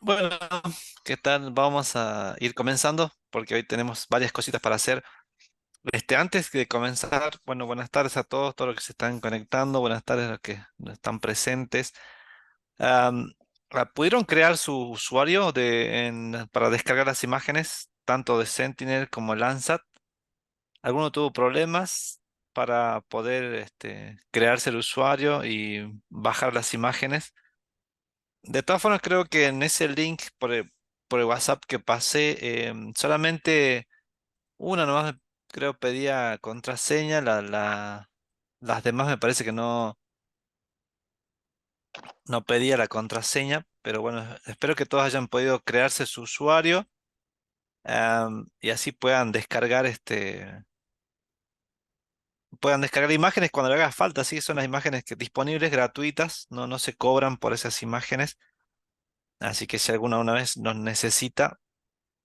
Bueno, ¿qué tal? Vamos a ir comenzando porque hoy tenemos varias cositas para hacer. Antes de comenzar, bueno, buenas tardes a todos los que se están conectando, buenas tardes a los que no están presentes. Am, ¿Pudieron crear su usuario para descargar las imágenes, tanto de Sentinel como Landsat? ¿Alguno tuvo problemas para poder crearse el usuario y bajar las imágenes? De todas formas, creo que en ese link por el WhatsApp que pasé, solamente una nomás creo pedía contraseña, las demás me parece que no pedía la contraseña, pero bueno, espero que todos hayan podido crearse su usuario, y así puedan descargar imágenes cuando le haga falta. Sí, son las imágenes disponibles gratuitas, no se cobran por esas imágenes, así que si alguna una vez nos necesita,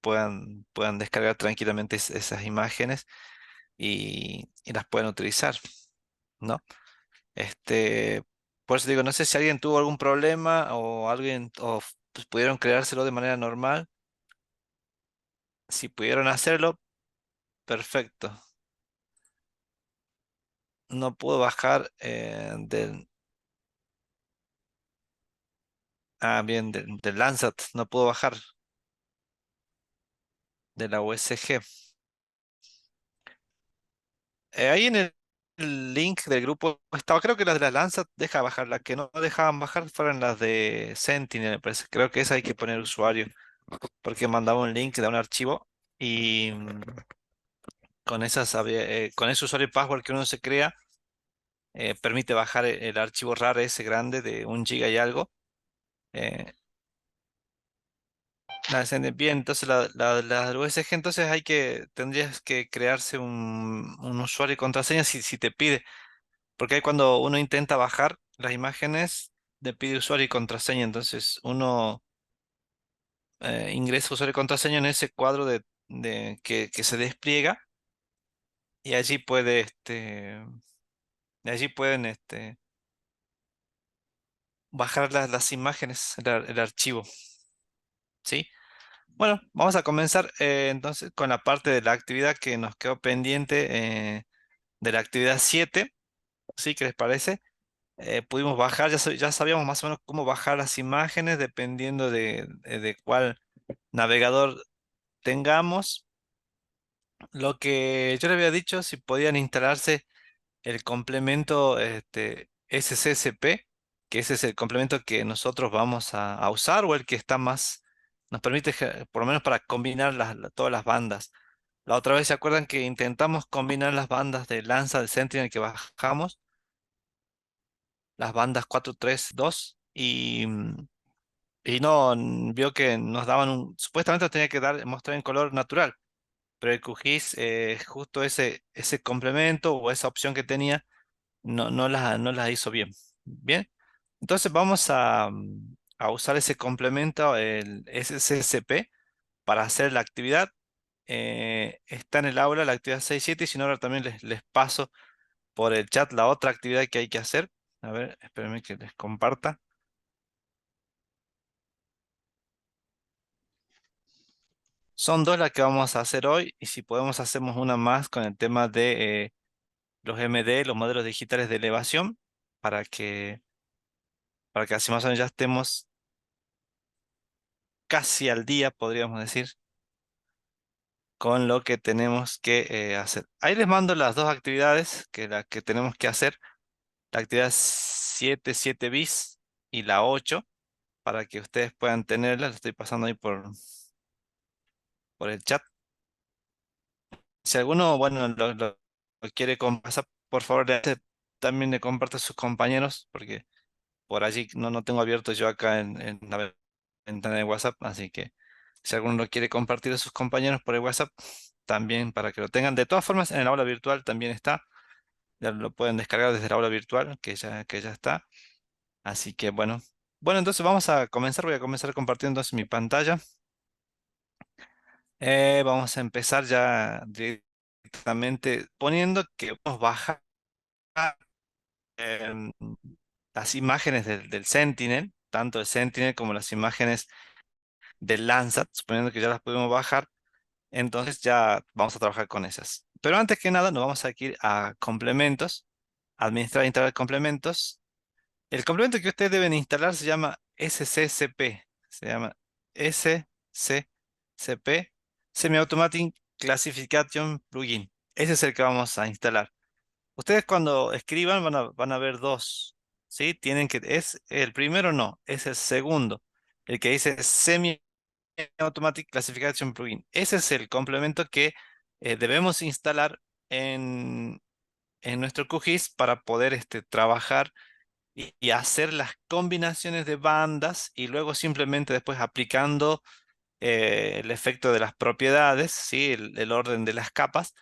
puedan descargar tranquilamente esas imágenes y las pueden utilizar, ¿no? Este, por eso digo, no sé si alguien tuvo algún problema o pues, pudieron creárselo de manera normal. Si pudieron hacerlo, perfecto. No puedo bajar bien, del Landsat, no puedo bajar de la USG. Ahí en el link del grupo estaba, creo que las de la Landsat deja bajar, las que no dejaban bajar fueron las de Sentinel, me parece. Creo que esa hay que poner usuario, porque mandaba un link de un archivo y con ese usuario y password que uno se crea, permite bajar el archivo RAR ese grande de 1 GB y algo. eh, bien, entonces la del USG, entonces tendrías que crearse un usuario y contraseña si te pide. Porque ahí cuando uno intenta bajar las imágenes, le pide usuario y contraseña. Entonces uno ingresa usuario y contraseña en ese cuadro que se despliega y allí pueden bajar las imágenes, el archivo. ¿Sí? Bueno, vamos a comenzar entonces con la parte de la actividad que nos quedó pendiente, de la actividad 7. ¿Sí? ¿Qué les parece? Pudimos bajar, ya sabíamos más o menos cómo bajar las imágenes dependiendo de cuál navegador tengamos. Lo que yo le había dicho, si podían instalarse el complemento SCSP, que ese es el complemento que nosotros vamos a usar o el que está más, nos permite por lo menos para combinar todas las bandas. La otra vez se acuerdan que intentamos combinar las bandas de Lanza de Sentinel que bajamos, las bandas 432 y no vio que nos daban supuestamente nos tenía que mostrar en color natural, pero el QGIS, justo ese complemento o esa opción que tenía, no las hizo bien. Bien, entonces vamos a usar ese complemento, el SCSP, para hacer la actividad. Está en el aula la actividad 6.7 y si no, ahora también les paso por el chat la otra actividad que hay que hacer. A ver, espérenme que les comparta. Son dos las que vamos a hacer hoy y si podemos hacemos una más con el tema de los MD, los modelos digitales de elevación, para que así más o menos ya estemos casi al día, podríamos decir, con lo que tenemos que hacer. Ahí les mando las dos actividades la que tenemos que hacer, la actividad 7 bis y la 8 para que ustedes puedan tenerla. Lo estoy pasando ahí por el chat. Si alguno, bueno, lo quiere pasar, por favor, también le comparte a sus compañeros, porque por allí no tengo abierto yo acá en la ventana de WhatsApp, así que si alguno lo quiere compartir a sus compañeros por el WhatsApp, también para que lo tengan. De todas formas, en el aula virtual también está, ya lo pueden descargar desde el aula virtual, que ya está. Así que bueno, entonces vamos a comenzar, voy a comenzar compartiendo entonces mi pantalla. Vamos a empezar ya directamente poniendo que vamos a bajar em, las imágenes del Sentinel, tanto el Sentinel como las imágenes del Landsat, suponiendo que ya las podemos bajar, entonces ya vamos a trabajar con esas. Pero antes que nada, nos vamos a ir a complementos, administrar e instalar complementos. El complemento que ustedes deben instalar se llama SCCP, se llama SCCP, Semi-Automatic Classification Plugin. Ese es el que vamos a instalar. Ustedes cuando escriban van a ver dos, ¿sí? Es el primero no, es el segundo, el que dice Semi-Automatic Classification Plugin. Ese es el complemento que debemos instalar en, en nuestro QGIS para poder trabajar y hacer las combinaciones de bandas y luego simplemente después aplicando el efecto de las propiedades, ¿sí? El orden de las capas,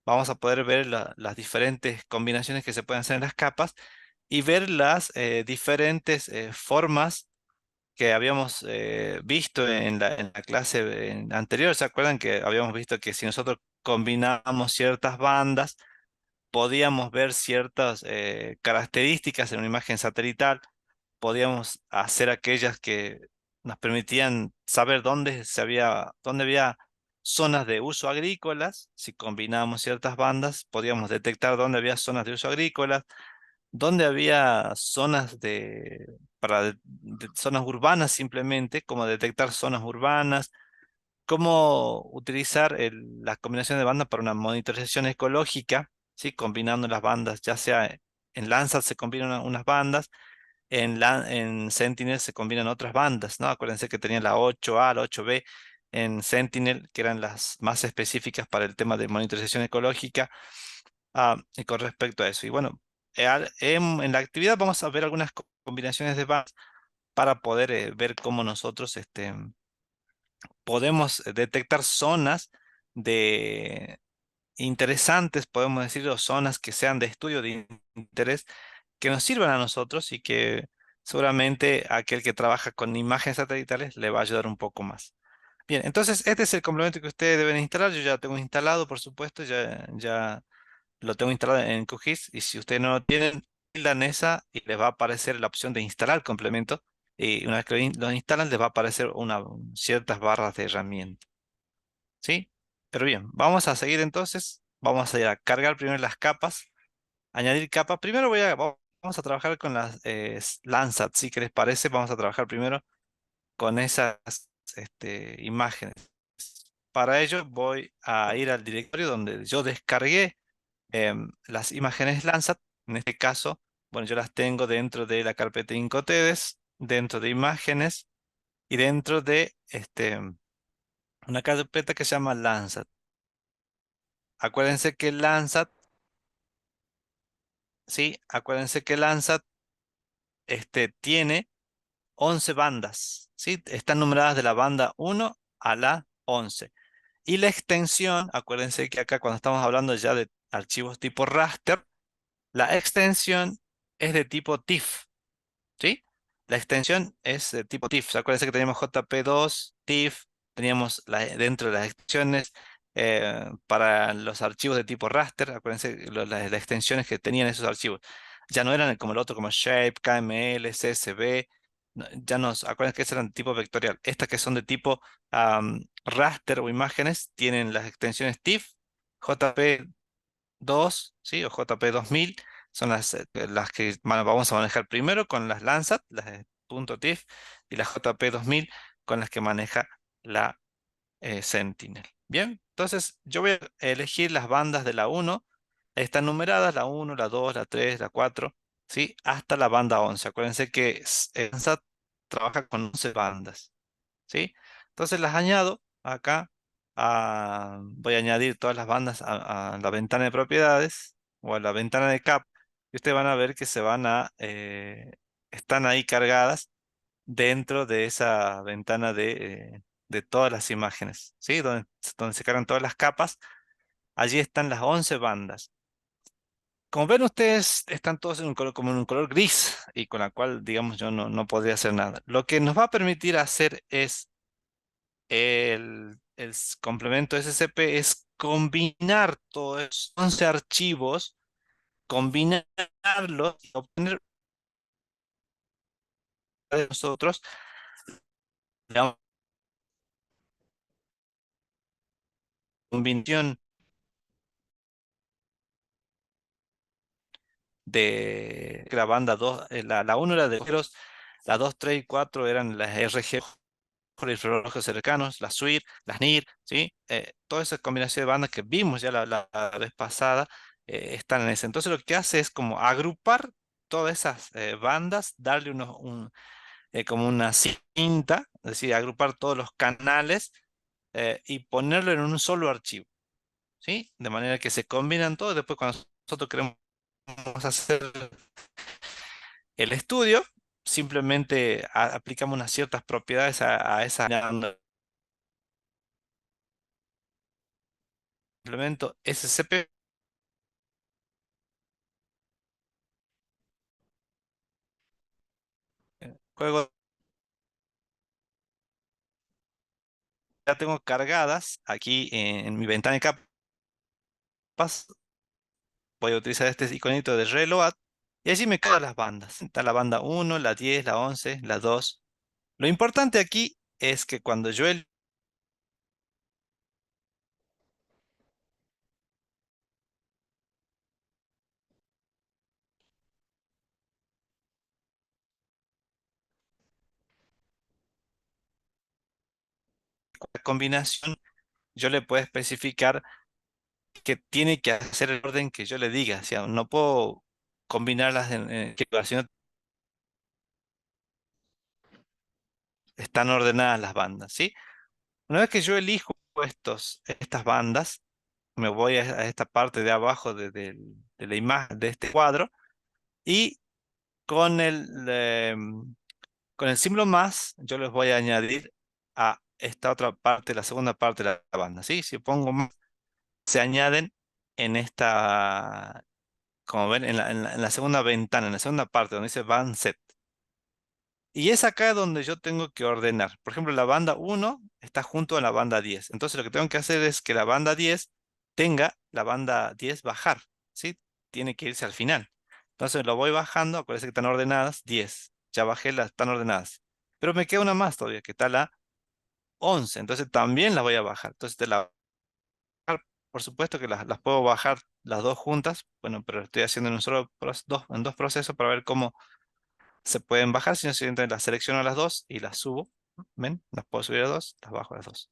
vamos a poder ver las diferentes combinaciones que se pueden hacer en las capas y ver las diferentes formas que habíamos visto en la clase anterior. ¿Se acuerdan que habíamos visto que si nosotros combinamos ciertas bandas, podíamos ver ciertas características en una imagen satelital? Podíamos hacer aquellas que nos permitían saber dónde había zonas de uso agrícolas. Si combinábamos ciertas bandas, podíamos detectar dónde había zonas de uso agrícolas, dónde había zonas zonas urbanas simplemente, como detectar zonas urbanas, cómo utilizar la combinación de bandas para una monitorización ecológica, ¿sí? Combinando las bandas, ya sea en Landsat se combinan unas bandas, en Sentinel se combinan otras bandas, ¿no? Acuérdense que tenía la 8A, la 8B en Sentinel, que eran las más específicas para el tema de monitorización ecológica. Y con respecto a eso. Y bueno, en la actividad vamos a ver algunas combinaciones de bandas para poder ver cómo nosotros podemos detectar zonas de interesantes, podemos decir, o zonas que sean de estudio de interés que nos sirvan a nosotros y que seguramente a aquel que trabaja con imágenes satelitales le va a ayudar un poco más. Bien, entonces este es el complemento que ustedes deben instalar. Yo ya tengo instalado, por supuesto, ya lo tengo instalado en QGIS y si ustedes no lo tienen, tildan esa y les va a aparecer la opción de instalar complemento y una vez que lo instalan les va a aparecer ciertas barras de herramienta, ¿sí? Pero bien, vamos a seguir entonces. Vamos a ir a cargar primero las capas. Añadir capa. Primero vamos a trabajar con las Landsat, ¿sí? ¿Qué les parece? Vamos a trabajar primero con esas imágenes. Para ello voy a ir al directorio donde yo descargué las imágenes Landsat. En este caso, bueno, yo las tengo dentro de la carpeta Incotedes, dentro de imágenes y dentro de una carpeta que se llama Landsat. Acuérdense que Landsat, ¿sí? Acuérdense que Landsat tiene 11 bandas, ¿sí? Están numeradas de la banda 1 a la 11. Y la extensión, acuérdense que acá cuando estamos hablando ya de archivos tipo raster, la extensión es de tipo TIFF, ¿sí? La extensión es de tipo TIFF. Acuérdense que teníamos JP2, TIFF, teníamos dentro de las extensiones para los archivos de tipo raster, acuérdense las extensiones que tenían esos archivos. Ya no eran como el otro, como Shape, KML, CSV. Acuérdense que esos eran de tipo vectorial. Estas que son de tipo raster o imágenes tienen las extensiones TIFF, JP2, ¿sí? O JP2000 son las que vamos a manejar primero con las Landsat, las de .tif, y las JP2000 con las que maneja la Sentinel. Bien, entonces yo voy a elegir las bandas de la 1. Están numeradas la 1, la 2, la 3, la 4, ¿sí? Hasta la banda 11. Acuérdense que Landsat trabaja con 11 bandas, ¿sí? Entonces las añado acá. Voy a añadir todas las bandas a la ventana de propiedades o a la ventana de cap. Y ustedes van a ver que están ahí cargadas dentro de esa ventana de todas las imágenes, ¿sí? Donde se cargan todas las capas. Allí están las 11 bandas. Como ven ustedes, están todos en un color, como en un color gris y con la cual, digamos, yo no podría hacer nada. Lo que nos va a permitir hacer es complemento SCP es combinar todos esos 11 archivos, combinarlos y obtener de nosotros, digamos, combinación de la banda 2, la 1 era de ceros, la 2, 3 y 4 eran las RG por infrarrojos cercanos, las SWIR, las NIR, ¿sí? Toda esa combinación de bandas que vimos ya la vez pasada están en ese. Entonces lo que hace es como agrupar todas esas bandas, darle como una cinta, es decir, agrupar todos los canales y ponerlo en un solo archivo, ¿sí? De manera que se combinan todos. Después cuando nosotros queremos hacer el estudio, simplemente aplicamos unas ciertas propiedades a esa implemento SCP. Juego ya tengo cargadas aquí en mi ventana de capas. Voy a utilizar este iconito de reload y allí me quedan las bandas. Está la banda 1, la 10, la 11, la 2. Lo importante aquí es que cuando yo la combinación, yo le puedo especificar que tiene que hacer el orden que yo le diga. O sea, no puedo combinarlas que si no están ordenadas las bandas, ¿sí? Una vez que yo elijo estas bandas, me voy a esta parte de abajo de la imagen de este cuadro y con con el símbolo más yo les voy a añadir a esta otra parte, la segunda parte de la banda, ¿sí? Si pongo más, se añaden en esta, como ven, en la segunda ventana, en la segunda parte donde dice band set. Y es acá donde yo tengo que ordenar. Por ejemplo, la banda 1 está junto a la banda 10. Entonces lo que tengo que hacer es que la banda 10 tenga la banda 10 bajar, ¿sí? Tiene que irse al final. Entonces lo voy bajando, acuérdense que están ordenadas 10. Ya bajé las, están ordenadas. Pero me queda una más todavía, que está la 11. Entonces también la voy a bajar. Entonces por supuesto que las puedo bajar las dos juntas. Bueno, pero lo estoy haciendo en un solo en dos procesos para ver cómo se pueden bajar, si no, simplemente las selecciono a las dos y las subo. ¿Ven? Las puedo subir a dos, las bajo a las dos.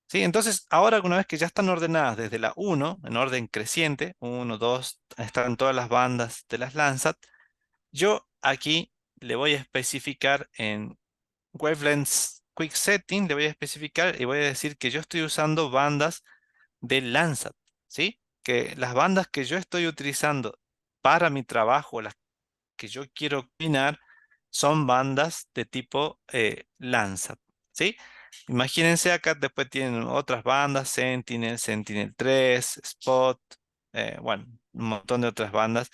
¿Sí? Entonces, ahora una vez que ya están ordenadas desde la uno en orden creciente, uno 2 están todas las bandas de las Landsat, yo aquí le voy a especificar en Wavelengths Quick Setting, le voy a especificar y voy a decir que yo estoy usando bandas de Landsat, ¿sí? Que las bandas que yo estoy utilizando para mi trabajo, las que yo quiero combinar son bandas de tipo Landsat, ¿sí? Imagínense acá después tienen otras bandas, Sentinel, Sentinel 3, Spot, bueno, un montón de otras bandas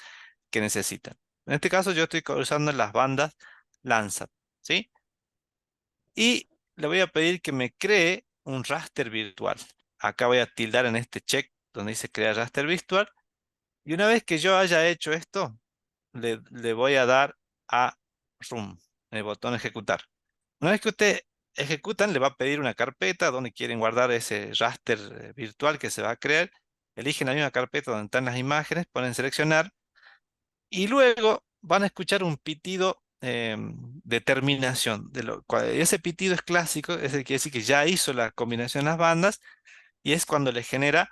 que necesitan. En este caso yo estoy usando las bandas Landsat, ¿sí? Y le voy a pedir que me cree un raster virtual. Acá voy a tildar en este check donde dice crear raster virtual. Y una vez que yo haya hecho esto, le voy a dar a Run, el botón ejecutar. Una vez que usted ejecutan, le va a pedir una carpeta donde quieren guardar ese raster virtual que se va a crear. Eligen la misma carpeta donde están las imágenes, ponen seleccionar y luego van a escuchar un pitido de terminación. Ese pitido es clásico, es el que decir que ya hizo la combinación de las bandas y es cuando le genera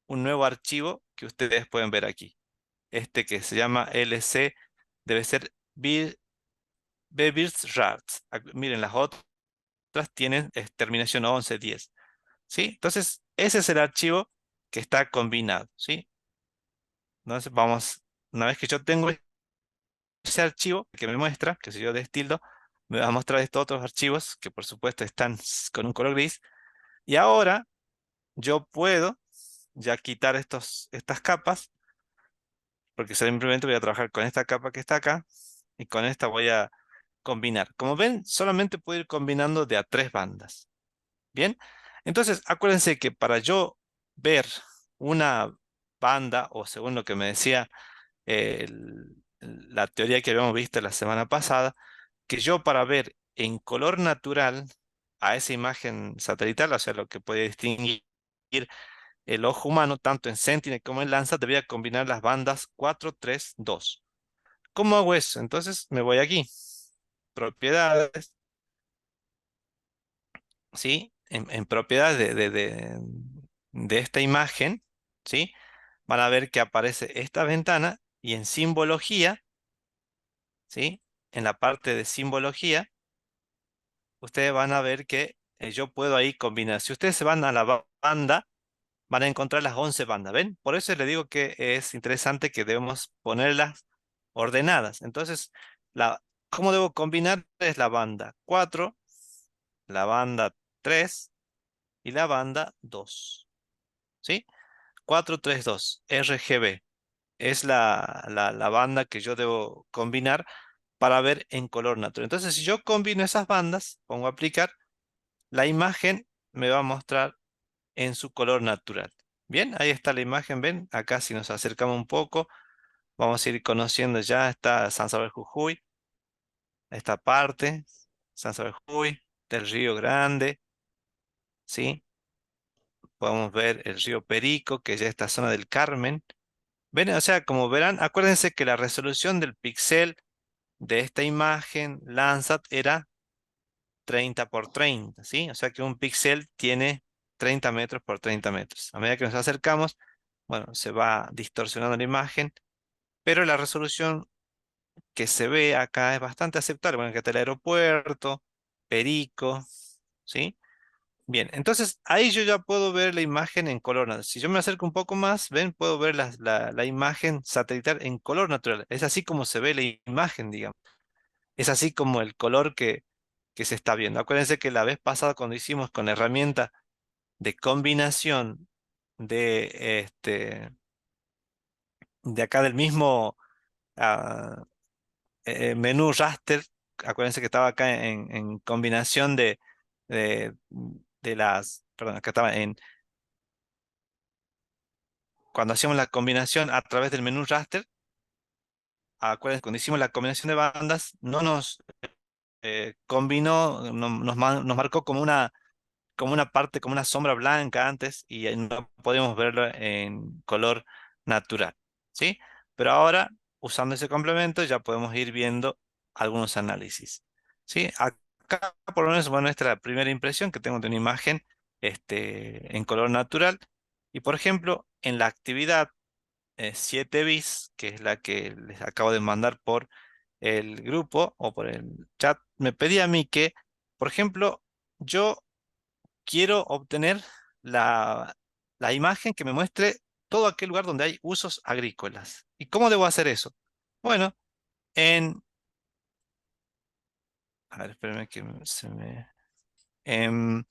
un nuevo archivo que ustedes pueden ver aquí. Este que se llama LC debe ser Bevirsrats. Miren, las otras tienen terminación 11, 10. ¿Sí? Entonces, ese es el archivo que está combinado. ¿Sí? Entonces, una vez que yo tengo ese archivo que me muestra, que si yo destildo, me va a mostrar estos otros archivos que por supuesto están con un color gris. Y ahora yo puedo ya quitar estas capas, porque simplemente voy a trabajar con esta capa que está acá y con esta voy a combinar. Como ven, solamente puedo ir combinando de a tres bandas. Bien, entonces acuérdense que para yo ver una banda, o según lo que me decía la teoría que habíamos visto la semana pasada, que yo para ver en color natural a esa imagen satelital, o sea, lo que puede distinguir el ojo humano, tanto en Sentinel como en Landsat, debería combinar las bandas 4, 3, 2. ¿Cómo hago eso? Entonces me voy aquí, propiedades, ¿sí? En propiedades de esta imagen, ¿sí? Van a ver que aparece esta ventana y en simbología, ¿sí? En la parte de simbología, ustedes van a ver que yo puedo ahí combinar. Si ustedes se van a la banda, van a encontrar las 11 bandas, ¿ven? Por eso les digo que es interesante que debemos ponerlas ordenadas. Entonces, ¿cómo debo combinar? Es la banda 4, la banda 3 y la banda 2, ¿sí? 4, 3, 2, RGB. Es la banda que yo debo combinar para ver en color natural. Entonces, si yo combino esas bandas, pongo aplicar, la imagen me va a mostrar en su color natural. Bien, ahí está la imagen, ven, acá si nos acercamos un poco, vamos a ir conociendo ya, está San Salvador Jujuy, esta parte, San Salvador Jujuy, del Río Grande, ¿sí? Podemos ver el río Perico, que ya es esta zona del Carmen. Ven, o sea, como verán, acuérdense que la resolución del píxel de esta imagen Landsat era 30 por 30, ¿sí? O sea que un píxel tiene 30 metros por 30 metros. A medida que nos acercamos, bueno, se va distorsionando la imagen, pero la resolución que se ve acá es bastante aceptable. Bueno, que está el aeropuerto, Perico, ¿sí? Bien, entonces ahí yo ya puedo ver la imagen en color natural. Si yo me acerco un poco más, ven, puedo ver la imagen satelital en color natural. Es así como se ve la imagen, digamos. Es así como el color que se está viendo. Acuérdense que la vez pasada cuando hicimos con la herramienta de combinación de acá del mismo ah, menú raster, acuérdense que estaba acá en combinación de, perdón, acá estaba cuando hacíamos la combinación a través del menú raster, acuérdense, cuando hicimos la combinación de bandas, no nos combinó, nos marcó como una parte, como una sombra blanca antes y no podemos verlo en color natural, ¿sí? Pero ahora, usando ese complemento, ya podemos ir viendo algunos análisis, ¿sí? Acá, por lo menos, bueno, esta es la primera impresión que tengo de una imagen en color natural. Y, por ejemplo, en la actividad 7 bis, que es la que les acabo de mandar por el grupo o por el chat, me pedía a mí que, por ejemplo, yo quiero obtener la, la imagen que me muestre todo aquel lugar donde hay usos agrícolas. ¿Y cómo debo hacer eso? Bueno, a ver, espérame que em,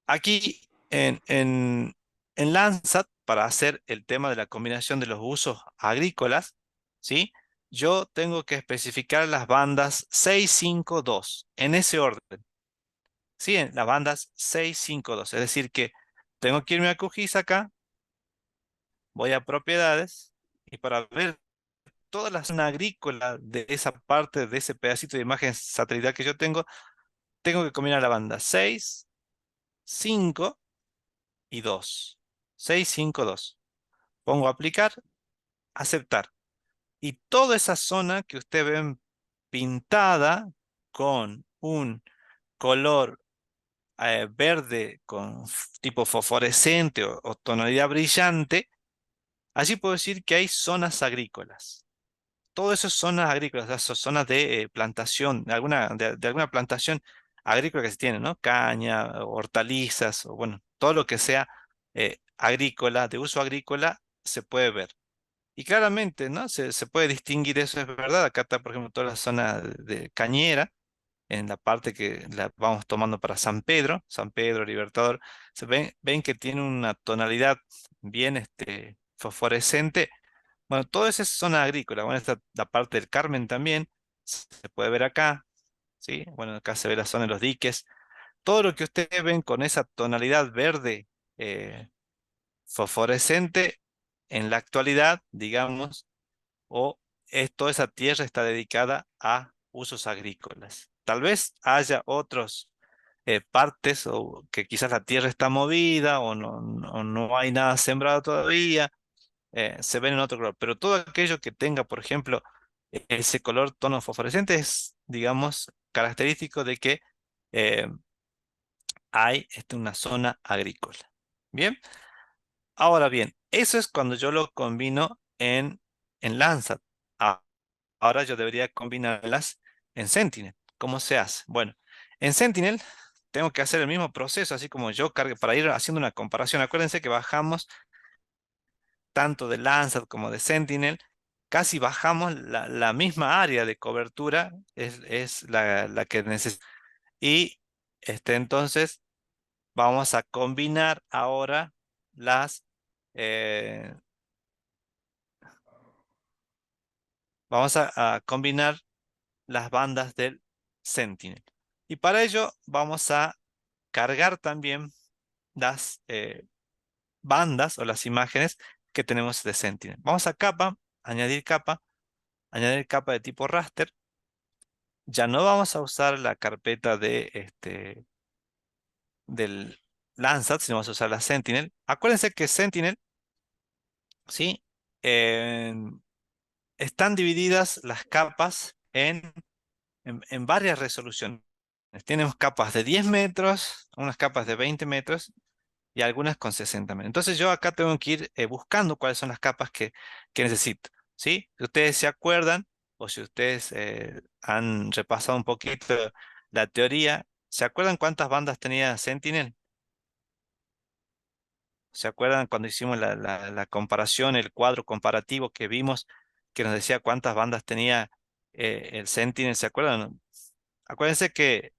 aquí en Landsat, para hacer el tema de la combinación de los usos agrícolas, ¿sí? Yo tengo que especificar las bandas 652 en ese orden. Sí, en las bandas 652. Es decir, que tengo que irme a QGIS acá, voy a propiedades y para ver toda la zona agrícola de esa parte, de ese pedacito de imagen satelital que yo tengo que combinar la banda 6, 5 y 2. 6, 5, 2. Pongo aplicar, aceptar. Y toda esa zona que ustedes ven pintada con un color verde con tipo fosforescente o tonalidad brillante, allí puedo decir que hay zonas agrícolas. Todo eso es zonas agrícolas, o sea, son zonas de plantación, de alguna plantación agrícola que se tiene, ¿no? Caña, hortalizas, o bueno, todo lo que sea agrícola, de uso agrícola, se puede ver. Y claramente, ¿no? Se puede distinguir, eso es verdad. Acá está, por ejemplo, toda la zona de cañera, en la parte que la vamos tomando para San Pedro, Libertador. Ven que tiene una tonalidad bien fosforescente. Bueno, todo eso es zona agrícola. Bueno, esta, la parte del Carmen también se puede ver acá, ¿sí? Bueno, acá se ve la zona de los diques. Todo lo que ustedes ven con esa tonalidad verde fosforescente, en la actualidad, digamos, o toda esa tierra está dedicada a usos agrícolas. Tal vez haya otros partes o que quizás la tierra está movida o no hay nada sembrado todavía, se ven en otro color. Pero todo aquello que tenga, por ejemplo, ese color tono fosforescente es, digamos, característico de que eh, hay una zona agrícola. Bien, ahora bien, eso es cuando yo lo combino en Landsat. Ah, ahora yo debería combinarlas en Sentinel. ¿Cómo se hace? Bueno, en Sentinel tengo que hacer el mismo proceso, así como yo cargué para ir haciendo una comparación. Acuérdense que bajamos tanto de Landsat como de Sentinel, casi bajamos la misma área de cobertura, es la que necesitamos. Y entonces vamos a combinar ahora las, eh, vamos a combinar las bandas del Sentinel. Y para ello vamos a cargar también las bandas o las imágenes que tenemos de Sentinel. Vamos a capa, añadir capa de tipo raster. Ya no vamos a usar la carpeta del Landsat, sino vamos a usar la Sentinel. Acuérdense que Sentinel, ¿sí? Eh, están divididas las capas en varias resoluciones. Tenemos capas de 10 metros, unas capas de 20 metros y algunas con 60 metros. Entonces yo acá tengo que ir buscando cuáles son las capas que necesito. ¿Sí? Si ustedes se acuerdan o si ustedes han repasado un poquito la teoría, ¿se acuerdan cuántas bandas tenía Sentinel? ¿Se acuerdan cuando hicimos la comparación, el cuadro comparativo que vimos que nos decía cuántas bandas tenía el Sentinel? ¿Se acuerdan? Acuérdense que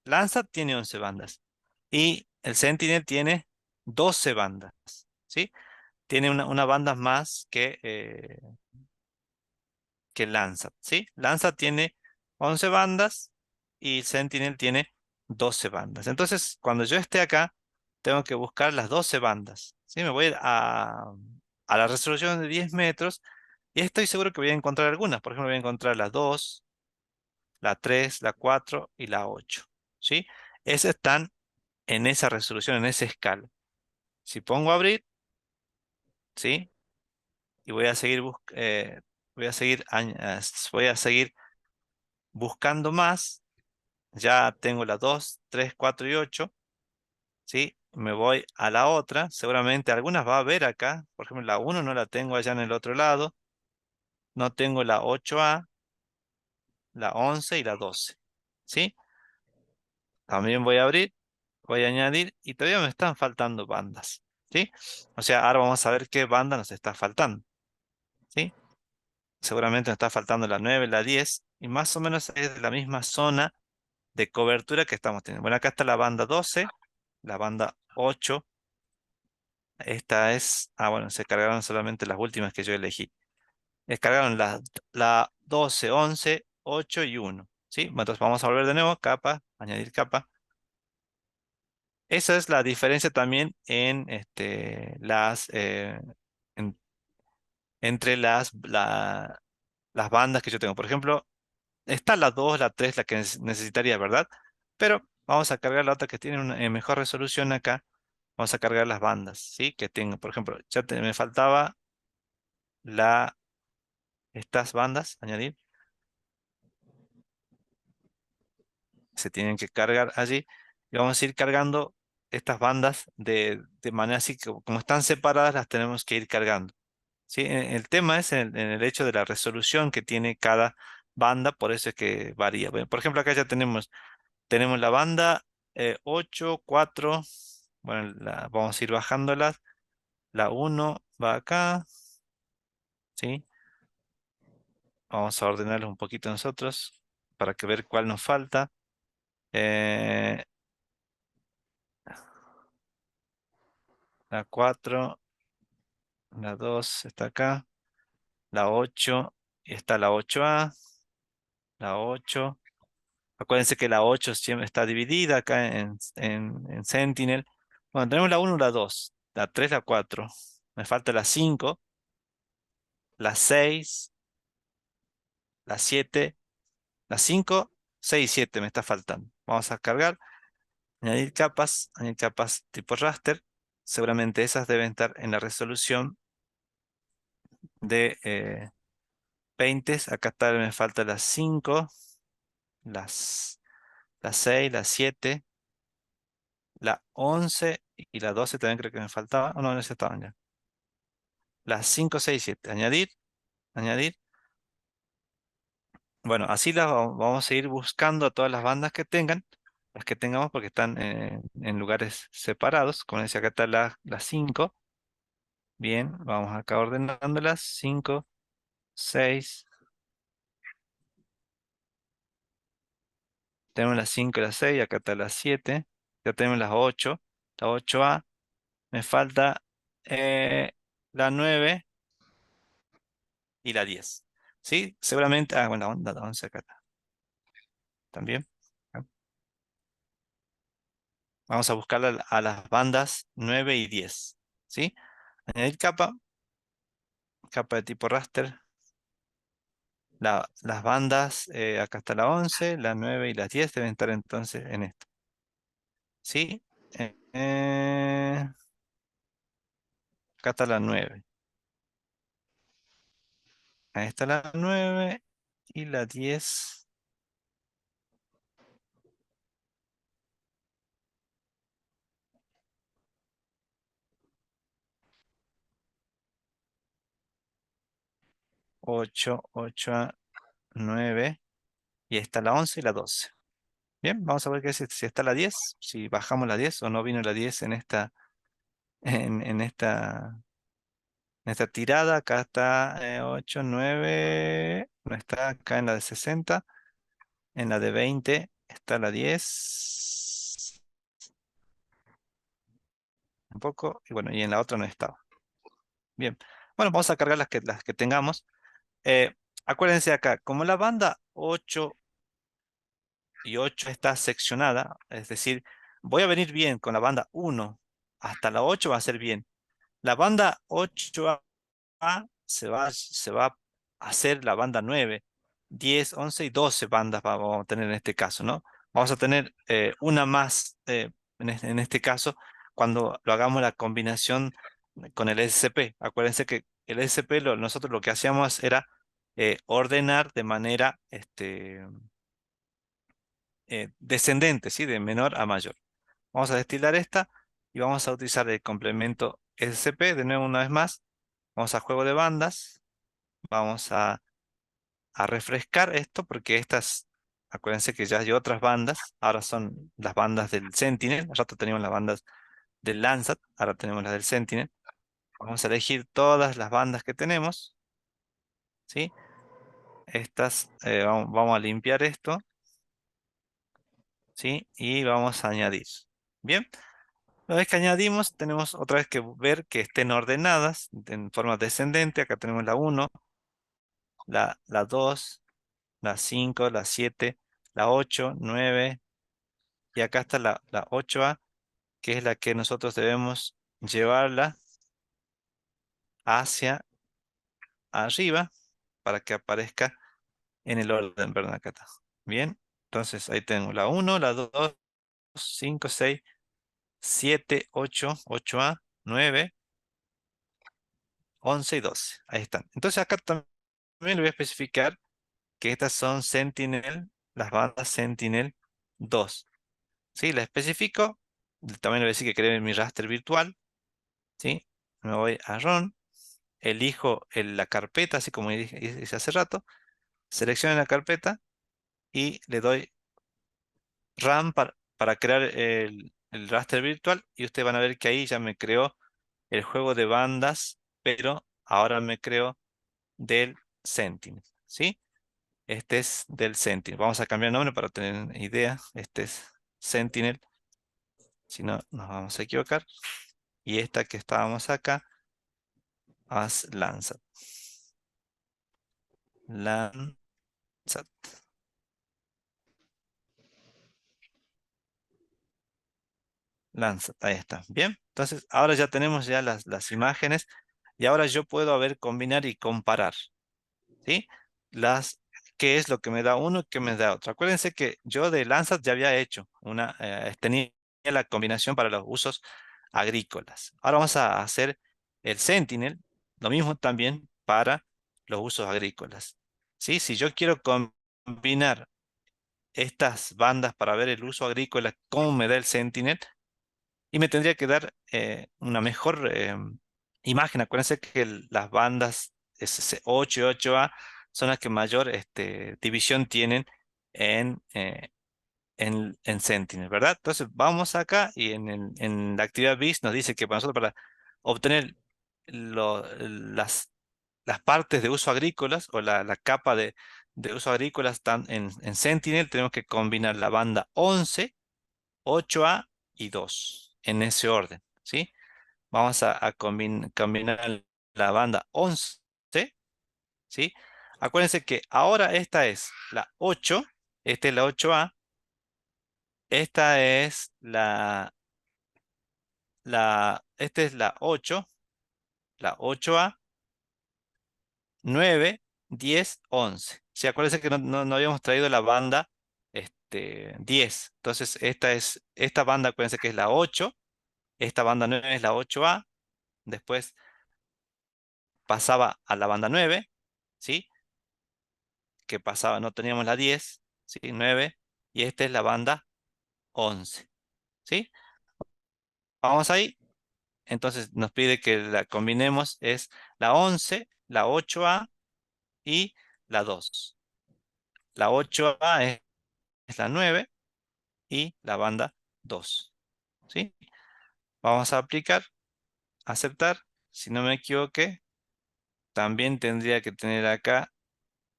Landsat tiene 11 bandas y el Sentinel tiene 12 bandas, ¿sí? Tiene una banda más que Landsat, ¿sí? Landsat tiene 11 bandas y Sentinel tiene 12 bandas. Entonces, cuando yo esté acá, tengo que buscar las 12 bandas, ¿sí? Me voy a ir a la resolución de 10 metros y estoy seguro que voy a encontrar algunas. Por ejemplo, voy a encontrar las 2, la 3, la 4 y la 8, ¿sí? Esas están en esa resolución, en esa escala. Si pongo abrir, ¿sí? Y voy a seguir buscando más. Ya tengo las 2, 3, 4 y 8, ¿sí? Me voy a la otra. Seguramente algunas va a haber acá. Por ejemplo, la 1 no la tengo allá en el otro lado. No tengo la 8A, la 11 y la 12, ¿sí? También voy a abrir, voy a añadir y todavía me están faltando bandas, ¿sí? O sea, ahora vamos a ver qué banda nos está faltando, ¿sí? Seguramente nos está faltando la 9, la 10 y más o menos es de la misma zona de cobertura que estamos teniendo. Bueno, acá está la banda 12, la banda 8. Esta es, bueno, se cargaron solamente las últimas que yo elegí. Descargaron la 12, 11, 8 y 1, ¿sí? Bueno, entonces vamos a volver de nuevo, capa, añadir capa. Esa es la diferencia también en en- entre las bandas que yo tengo. Por ejemplo, está la 2, la 3, la que necesitaría, ¿verdad? Pero vamos a cargar la otra que tiene una mejor resolución acá. Vamos a cargar las bandas, ¿sí? Que tengo. Por ejemplo, me faltaba estas bandas, añadir. Se tienen que cargar allí. Y vamos a ir cargando estas bandas de manera así que como están separadas, las tenemos que ir cargando. ¿Sí? El tema es en el hecho de la resolución que tiene cada banda, por eso es que varía. Bueno, por ejemplo, acá ya tenemos la banda 8, 4. Bueno, vamos a ir bajándolas. La 1 va acá, ¿sí? Vamos a ordenarlos un poquito nosotros para que ver cuál nos falta. Eh, la 4, la 2 está acá, la 8 y está la 8A, la 8. Acuérdense que la 8 siempre está dividida acá en Sentinel. Bueno, tenemos la 1 y la 2, la 3, la 4. Me falta la 5, la 6, la 7, la 5. 6 y 7 me está faltando. Vamos a cargar, añadir capas tipo raster. Seguramente esas deben estar en la resolución de 20. Acá está, me falta las 5, las, las 6, las 7, la 11 y la 12 también creo que me faltaba. Oh, no, esas estaban ya. Las 5, 6, 7. Añadir, añadir. Bueno, así vamos a ir buscando a todas las bandas que tengan, las que tengamos porque están en lugares separados. Como decía, acá está las 5. Bien, vamos acá ordenándolas. 5, 6. Tenemos las 5 y las 6. Acá está las 7. Ya tenemos las 8. La 8A. Me falta la 9 y la 10. ¿Sí? Seguramente. Ah, bueno, la 11 acá está. También. Vamos a buscar a las bandas 9 y 10. ¿Sí? Añadir capa. Capa de tipo raster. Las bandas, acá está la 11, la 9 y las 10 deben estar entonces en esto. ¿Sí? Acá está la 9. Ahí está la 9 y la 10. 8, 8A, 9. Y ahí está la 11 y la 12. Bien, vamos a ver si está la 10. Si bajamos la 10 o no vino la 10 en esta, en esta tirada. Acá está 8, 9. No está acá en la de 60. En la de 20 está la 10. Un poco. Y bueno, y en la otra no estaba. Bien. Bueno, vamos a cargar las que tengamos. Eh, Acuérdense acá, como la banda 8 y 8 está seccionada, es decir, voy a venir bien con la banda 1 hasta la 8 va a ser bien. La banda 8A se va a hacer la banda 9, 10, 11 y 12 bandas vamos a tener en este caso, ¿no? Vamos a tener una más en este caso cuando lo hagamos la combinación con el SCP. Acuérdense que el SCP nosotros lo que hacíamos era ordenar de manera descendente, ¿sí? De menor a mayor. Vamos a destilar esta y vamos a utilizar el complemento SCP. De nuevo, una vez más, vamos a juego de bandas. Vamos a refrescar esto porque acuérdense que ya hay otras bandas. Ahora son las bandas del Sentinel. Al rato teníamos las bandas del Landsat. Ahora tenemos las del Sentinel. Vamos a elegir todas las bandas que tenemos. ¿Sí? Estas, vamos a limpiar esto. ¿Sí? Y vamos a añadir. Bien. Una vez que añadimos, tenemos otra vez que ver que estén ordenadas en forma descendente. Acá tenemos la 1, la 2, la 5, la 7, la 8, 9 y acá está la 8A, que es la que nosotros debemos llevarla hacia arriba para que aparezca en el orden, ¿verdad? Acá está. Bien, entonces ahí tengo la 1, la 2, 5, 6, 7, 8, 8A, 9, 11 y 12. Ahí están. Entonces acá también le voy a especificar que estas son Sentinel, las bandas Sentinel 2. ¿Sí? La especifico. También le voy a decir que cree mi raster virtual. ¿Sí? Me voy a Run. Elijo la carpeta, así como hice hace rato. Selecciono la carpeta y le doy Run para crear el raster virtual. Y ustedes van a ver que ahí ya me creó el juego de bandas, pero ahora me creó del Sentinel. ¿Sí? Este es del Sentinel. Vamos a cambiar el nombre para tener idea. Este es Sentinel. Si no, nos vamos a equivocar. Y esta que estábamos acá, as Landsat. Landsat. Landsat. Ahí está. Bien. Entonces, ahora ya tenemos ya las imágenes. Y ahora yo puedo, a ver, combinar y comparar. ¿Sí? Las qué es lo que me da uno y qué me da otro. Acuérdense que yo de Landsat ya había hecho tenía la combinación para los usos agrícolas. Ahora vamos a hacer el Sentinel, lo mismo también para los usos agrícolas. ¿Sí? Si yo quiero combinar estas bandas para ver el uso agrícola, cómo me da el Sentinel, y me tendría que dar una mejor imagen. Acuérdense que las bandas SS8 y 8A son las que mayor división tienen en, eh, en Sentinel, ¿verdad? Entonces vamos acá y en la actividad BIS nos dice que para nosotros, para obtener las partes de uso agrícolas o la capa de uso agrícolas están en Sentinel, tenemos que combinar la banda 11, 8A y 2 en ese orden, ¿sí? Vamos a combinar la banda 11, ¿sí? Acuérdense que ahora esta es la 8, esta es la 8A, esta es esta es la 8A, 9, 10, 11. Sí, acuérdense que no habíamos traído la banda 10. Entonces, esta banda, acuérdense que es la 8, esta banda 9 es la 8A, después pasaba a la banda 9, ¿sí? Que pasaba, no teníamos la 10, ¿sí? 9, y esta es la banda 11, ¿sí? Vamos ahí, entonces nos pide que la combinemos, es la 11, la 8A y la 2. La 8A es la 9 y la banda 2, ¿sí? Vamos a aplicar, aceptar, si no me equivoqué, también tendría que tener acá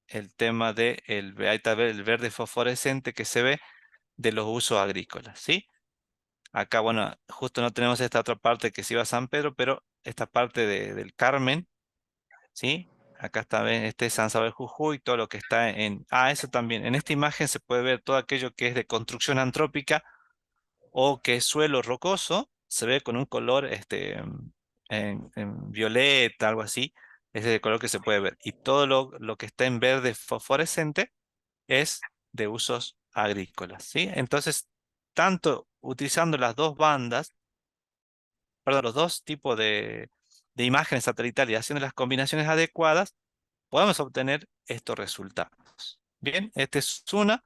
el tema de ahí está el verde fosforescente que se ve de los usos agrícolas, ¿sí? Acá, bueno, justo no tenemos esta otra parte que se iba a San Pedro, pero esta parte del Carmen, ¿sí? Acá está, ¿ven? Este es San Sabel Jujuy, todo lo que está eso también. En esta imagen se puede ver todo aquello que es de construcción antrópica o que es suelo rocoso, se ve con un color en violeta, algo así. Ese es el color que se puede ver. Y todo lo que está en verde fosforescente es de usos agrícolas, ¿sí? Entonces, tanto utilizando las dos bandas, perdón, los dos tipos de imágenes satelitales y haciendo las combinaciones adecuadas, podemos obtener estos resultados. Bien, esta es una.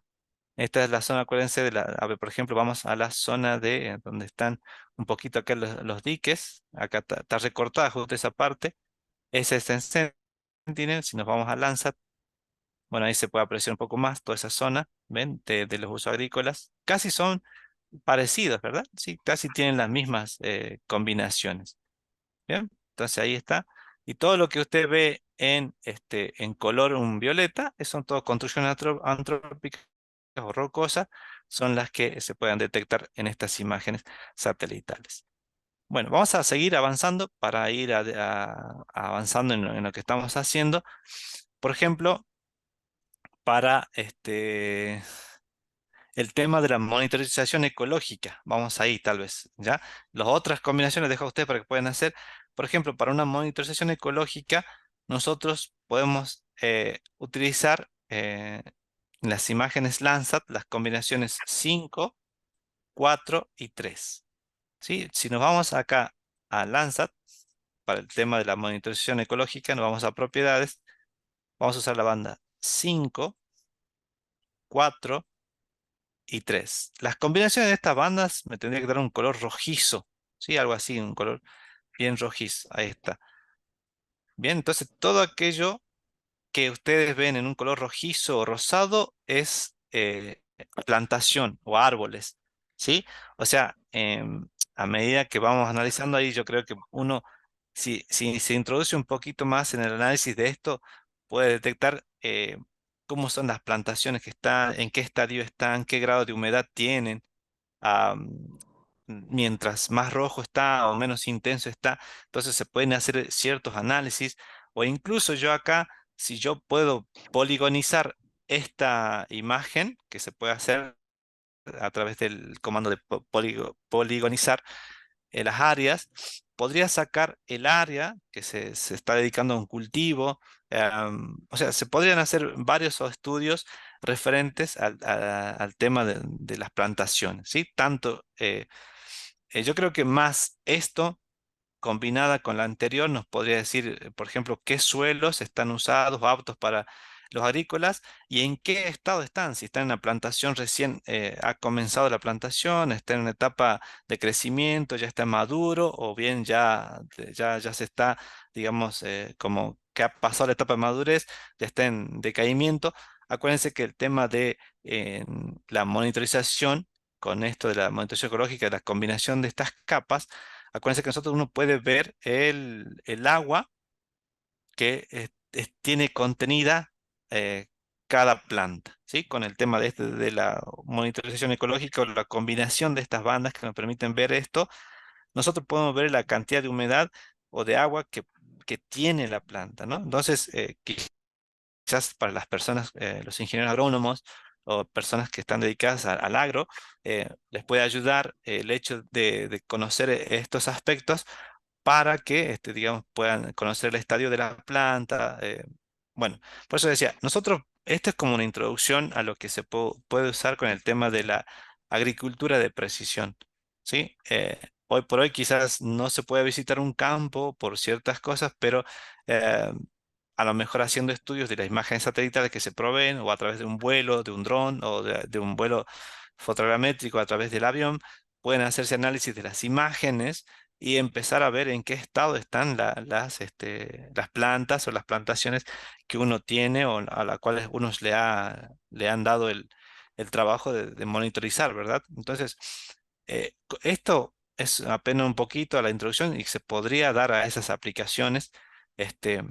Esta es la zona, acuérdense a ver, por ejemplo, vamos a la zona de donde están un poquito acá los diques. Acá está recortada justo esa parte. Ese es en Sentinel. Si nos vamos a Landsat, bueno, ahí se puede apreciar un poco más toda esa zona, ¿ven? De los usos agrícolas. Casi son parecidos, ¿verdad? Sí, casi tienen las mismas combinaciones. Bien, entonces ahí está. Y todo lo que usted ve en color un violeta, son todas construcciones antrópicas o rocosas, son las que se pueden detectar en estas imágenes satelitales. Bueno, vamos a seguir avanzando para ir avanzando en lo que estamos haciendo. Por ejemplo, para el tema de la monitorización ecológica. Vamos ahí, tal vez, ¿ya? Las otras combinaciones dejo a ustedes para que puedan hacer. Por ejemplo, para una monitorización ecológica, nosotros podemos utilizar las imágenes Landsat, las combinaciones 5, 4 y 3. ¿Sí? Si nos vamos acá a Landsat, para el tema de la monitorización ecológica, nos vamos a propiedades, vamos a usar la banda 5, 4 y 3. Las combinaciones de estas bandas me tendría que dar un color rojizo, ¿sí? Algo así, un color bien rojizo. Ahí está. Bien, entonces todo aquello que ustedes ven en un color rojizo o rosado es plantación o árboles, ¿sí? O sea, a medida que vamos analizando ahí, yo creo que uno, si se introduce un poquito más en el análisis de esto, puede detectar cómo son las plantaciones que están, en qué estadio están, qué grado de humedad tienen. Mientras más rojo está o menos intenso está, entonces se pueden hacer ciertos análisis o incluso yo acá, si yo puedo poligonizar esta imagen, que se puede hacer a través del comando de poligonizar las áreas, podría sacar el área que se está dedicando a un cultivo. O sea, se podrían hacer varios estudios referentes al tema de las plantaciones, ¿sí? Tanto, yo creo que más esto combinada con la anterior nos podría decir, por ejemplo, qué suelos están usados o aptos para los agrícolas y en qué estado están. Si están en la plantación recién, ha comenzado la plantación, está en una etapa de crecimiento, ya está maduro o bien ya se está, digamos, como que ha pasado la etapa de madurez, ya está en decaimiento. Acuérdense que el tema de la monitorización, con esto de la monitorización ecológica, la combinación de estas capas, acuérdense que nosotros uno puede ver el agua que tiene contenida eh, cada planta, ¿sí? Con el tema de la monitorización ecológica o la combinación de estas bandas que nos permiten ver esto, nosotros podemos ver la cantidad de humedad o de agua que tiene la planta, ¿no? Entonces, quizás para las personas, los ingenieros agrónomos o personas que están dedicadas al agro, les puede ayudar el hecho de conocer estos aspectos para que, digamos, puedan conocer el estadio de la planta. Bueno, por eso decía, nosotros, esto es como una introducción a lo que se puede usar con el tema de la agricultura de precisión, ¿sí? Hoy por hoy quizás no se puede visitar un campo por ciertas cosas, pero eh, a lo mejor haciendo estudios de las imágenes satelitales que se proveen o a través de un vuelo, de un dron o de un vuelo fotogramétrico a través del avión, pueden hacerse análisis de las imágenes y empezar a ver en qué estado están las plantas o las plantaciones que uno tiene o a las cuales unos le han dado el trabajo de monitorizar, ¿verdad? Entonces, esto es apenas un poquito a la introducción y se podría dar a esas aplicaciones. Este,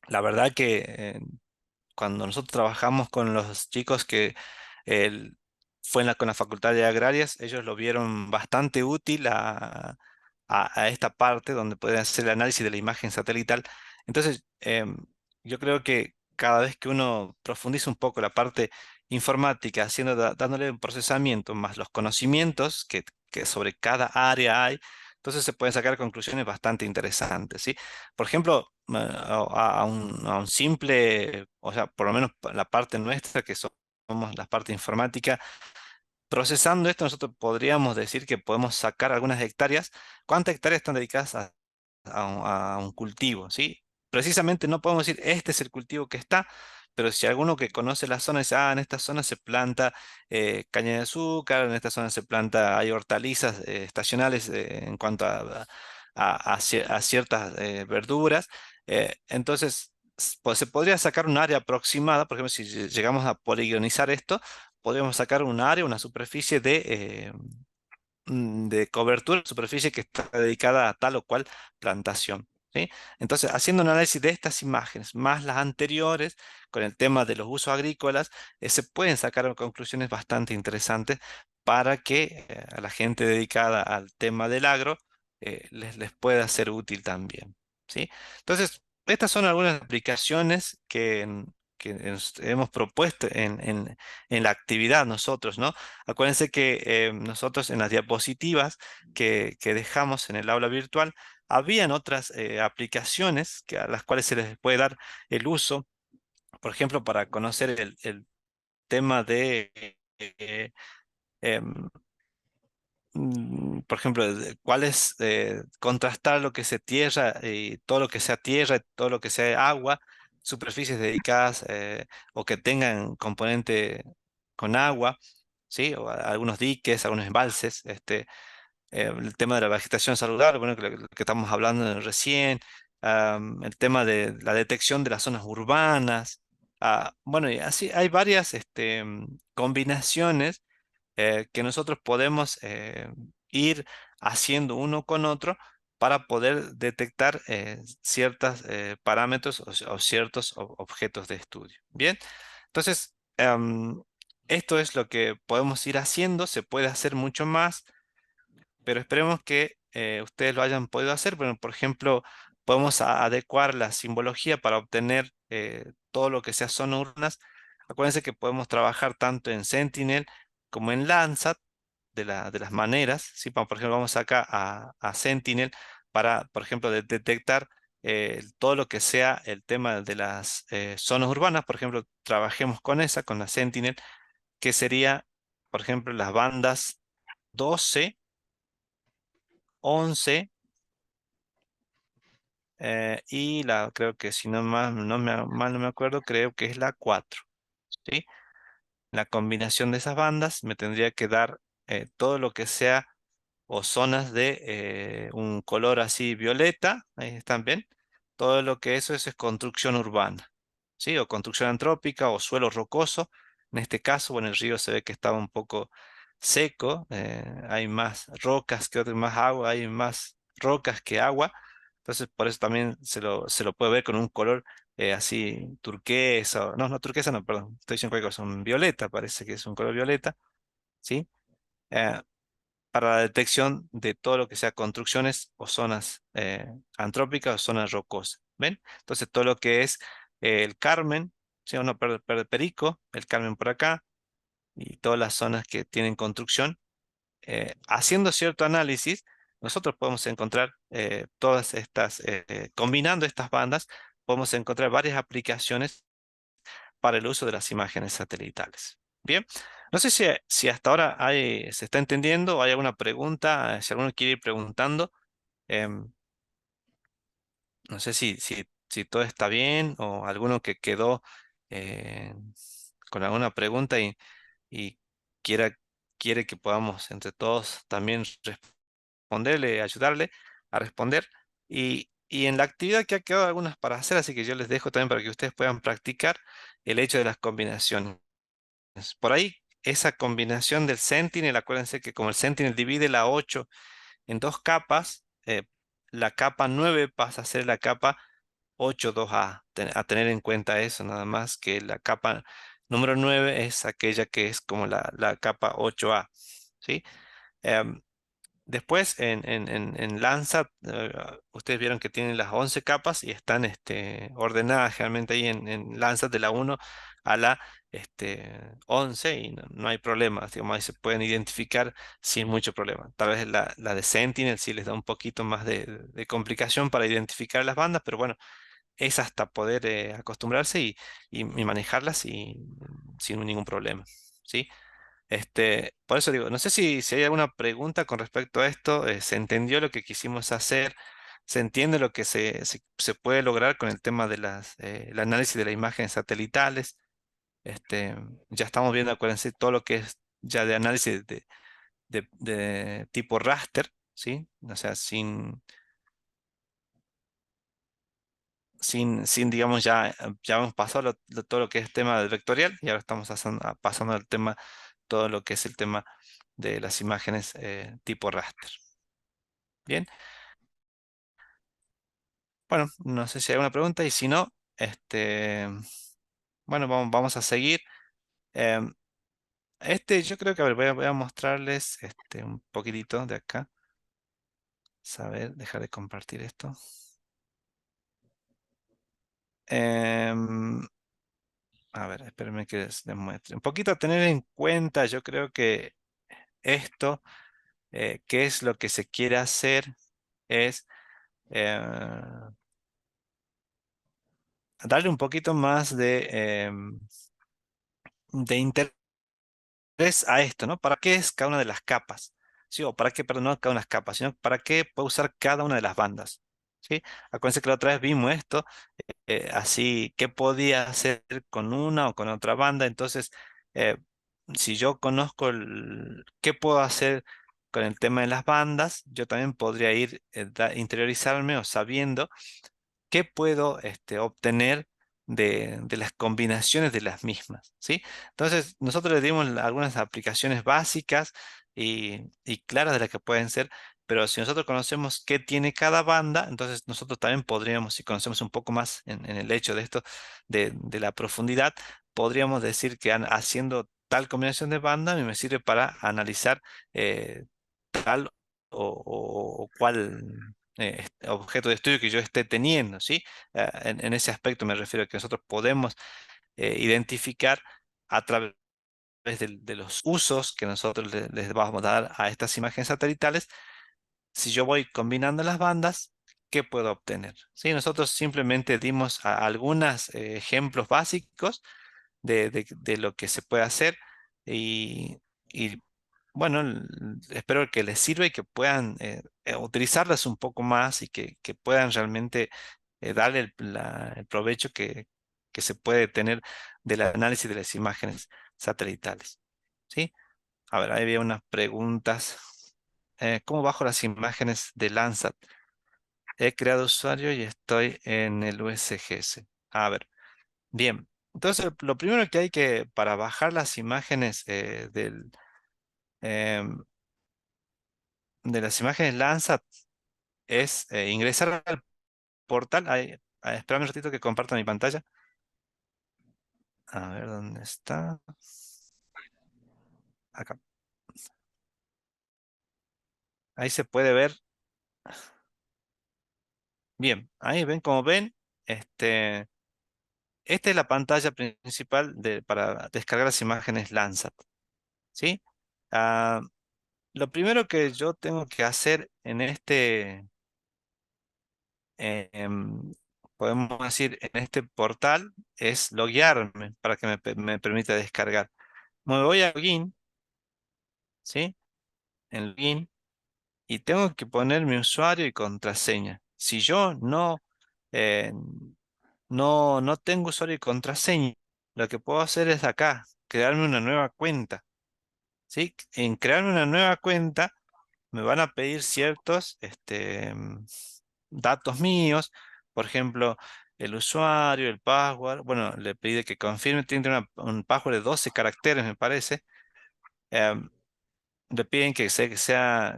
la verdad que cuando nosotros trabajamos con los chicos que el- fue con la Facultad de Agrarias, ellos lo vieron bastante útil a esta parte donde pueden hacer el análisis de la imagen satelital. Entonces, yo creo que cada vez que uno profundiza un poco la parte informática, dándole un procesamiento más los conocimientos que sobre cada área hay, entonces se pueden sacar conclusiones bastante interesantes, ¿sí? Por ejemplo, a un simple, o sea, por lo menos la parte nuestra, que somos la parte informática, procesando esto, nosotros podríamos decir que podemos sacar algunas hectáreas. ¿Cuántas hectáreas están dedicadas a un cultivo? ¿Sí? Precisamente no podemos decir, este es el cultivo que está, pero si alguno que conoce la zona dice, en esta zona se planta caña de azúcar, en esta zona se planta, hay hortalizas estacionales en cuanto a ciertas verduras. Entonces, pues, se podría sacar un área aproximada, por ejemplo, si llegamos a poligonizar esto, podríamos sacar un área, una superficie de cobertura, superficie que está dedicada a tal o cual plantación, ¿sí? Entonces, haciendo un análisis de estas imágenes, más las anteriores, con el tema de los usos agrícolas, se pueden sacar conclusiones bastante interesantes para que a la gente dedicada al tema del agro les pueda ser útil también, ¿sí? Entonces, estas son algunas aplicaciones que hemos propuesto en la actividad nosotros, ¿no? Acuérdense que nosotros en las diapositivas que dejamos en el aula virtual, habían otras aplicaciones a las cuales se les puede dar el uso, por ejemplo, para conocer el tema de, em, por ejemplo, cuál es contrastar lo que sea tierra y todo lo que sea tierra, y todo lo que sea agua, superficies dedicadas o que tengan componente con agua, ¿sí? O algunos diques, algunos embalses, el tema de la vegetación saludable, bueno, que estamos hablando recién, el tema de la detección de las zonas urbanas, bueno, y así hay varias combinaciones que nosotros podemos ir haciendo uno con otro para poder detectar ciertos parámetros o ciertos objetos de estudio. Bien, entonces, esto es lo que podemos ir haciendo, se puede hacer mucho más, pero esperemos que ustedes lo hayan podido hacer. Bueno, por ejemplo, podemos adecuar la simbología para obtener todo lo que sea zonas urbanas. Acuérdense que podemos trabajar tanto en Sentinel como en Landsat de las maneras. ¿Sí? Por ejemplo, vamos acá a Sentinel. para, por ejemplo, detectar todo lo que sea el tema de las zonas urbanas. Por ejemplo, trabajemos con esa, con la Sentinel, que sería, por ejemplo, las bandas 12, 11 y creo que si no más, mal no me acuerdo, creo que es la 4, ¿sí? La combinación de esas bandas me tendría que dar todo lo que sea o zonas de un color así violeta, ahí están bien, todo lo que eso es construcción urbana, ¿sí? O construcción antrópica o suelo rocoso. En este caso, bueno, el río se ve que estaba un poco seco, hay más rocas que más agua, hay más rocas que agua, entonces por eso también se lo puede ver con un color así turquesa, no, no turquesa, no, perdón, estoy diciendo cualquier cosa, un violeta, parece que es un color violeta, ¿sí? Eh, para la detección de todo lo que sea construcciones o zonas antrópicas o zonas rocosas. ¿Ven? Entonces todo lo que es el Carmen, ¿sí? O no, Perico, el Carmen por acá, y todas las zonas que tienen construcción, haciendo cierto análisis, nosotros podemos encontrar todas estas, combinando estas bandas, podemos encontrar varias aplicaciones para el uso de las imágenes satelitales. Bien, no sé si hasta ahora se está entendiendo o hay alguna pregunta, si alguno quiere ir preguntando. em, no sé si todo está bien o alguno que quedó eh, con alguna pregunta y quiera, quiere que podamos entre todos también responderle, ayudarle a responder. Y en la actividad que ha quedado algunas para hacer, así que yo les dejo también para que ustedes puedan practicar el hecho de las combinaciones. Por ahí, esa combinación del Sentinel, acuérdense que como el Sentinel divide la 8 en dos capas, la capa 9 pasa a ser la capa 8.2a. A tener en cuenta eso, nada más que la capa número 9 es aquella que es como la capa 8a, ¿sí? Em, Después en Landsat, ustedes vieron que tienen las 11 capas y están ordenadas generalmente ahí en Landsat de la 1 a la 11 y no hay problema, digamos, ahí se pueden identificar sin mucho problema. Tal vez la de Sentinel sí les da un poquito más de complicación para identificar las bandas, pero bueno, es hasta poder acostumbrarse y manejarlas sin ningún problema, ¿sí? Por eso digo, no sé si hay alguna pregunta con respecto a esto. ¿Se entendió lo que quisimos hacer? ¿Se entiende lo que se puede lograr con el tema de el análisis de las imágenes satelitales? Ya estamos viendo, acuérdense, todo lo que es ya de análisis de tipo raster, ¿sí? O sea, digamos, ya hemos pasado todo lo que es tema del vectorial y ahora estamos pasando al tema, todo lo que es el tema de las imágenes tipo raster. Bien, bueno, no sé si hay alguna pregunta y si no, bueno, vamos a seguir. Em, yo creo que, a ver, voy a mostrarles un poquitito de acá. Saber, dejar de compartir esto. Em, a ver, espérenme que les muestre. Un poquito a tener en cuenta, yo creo que esto, qué es lo que se quiere hacer, es eh, darle un poquito más de interés a esto, ¿no? ¿Para qué es cada una de las capas? ¿Sí? O para qué, perdón, no cada una de las capas, sino para qué puedo usar cada una de las bandas. ¿Sí? Acuérdense que la otra vez vimos esto, así, qué podía hacer con una o con otra banda. Entonces, eh, si yo conozco qué puedo hacer con el tema de las bandas, yo también podría ir, interiorizarme o sabiendo qué puedo obtener de las combinaciones de las mismas, ¿sí? Entonces, nosotros le dimos algunas aplicaciones básicas y claras de las que pueden ser, pero si nosotros conocemos qué tiene cada banda, entonces nosotros también podríamos, si conocemos un poco más en el hecho de esto, de la profundidad, podríamos decir que haciendo tal combinación de banda me sirve para analizar tal o cual objeto de estudio que yo esté teniendo, ¿sí? En ese aspecto me refiero a que nosotros podemos identificar a través de los usos que nosotros les vamos a dar a estas imágenes satelitales, si yo voy combinando las bandas, ¿qué puedo obtener? ¿Sí? Nosotros simplemente dimos algunos ejemplos básicos de lo que se puede hacer y bueno, espero que les sirva y que puedan utilizarlas un poco más y que puedan realmente darle el provecho que se puede tener del análisis de las imágenes satelitales. ¿Sí? A ver, ahí había unas preguntas. ¿Cómo bajo las imágenes de Landsat? He creado usuario y estoy en el USGS. A ver, bien. Entonces, lo primero que hay que, para bajar las imágenes em, de las imágenes Landsat es ingresar al portal. Ahí, espérame un ratito que comparta mi pantalla. A ver, ¿dónde está? Acá. Ahí se puede ver. Bien, ahí ven, como ven, esta es la pantalla principal para descargar las imágenes Landsat, ¿sí? Ah, lo primero que yo tengo que hacer en podemos decir, en este portal es loguearme para que me permita descargar. Me voy a login, ¿sí? En login y tengo que poner mi usuario y contraseña. Si yo eh, no tengo usuario y contraseña, lo que puedo hacer es acá, crearme una nueva cuenta. ¿Sí? En crearme una nueva cuenta me van a pedir ciertos datos míos, por ejemplo, el usuario, el password. Bueno, le pide que confirme, tiene un password de 12 caracteres, me parece. Em, Le piden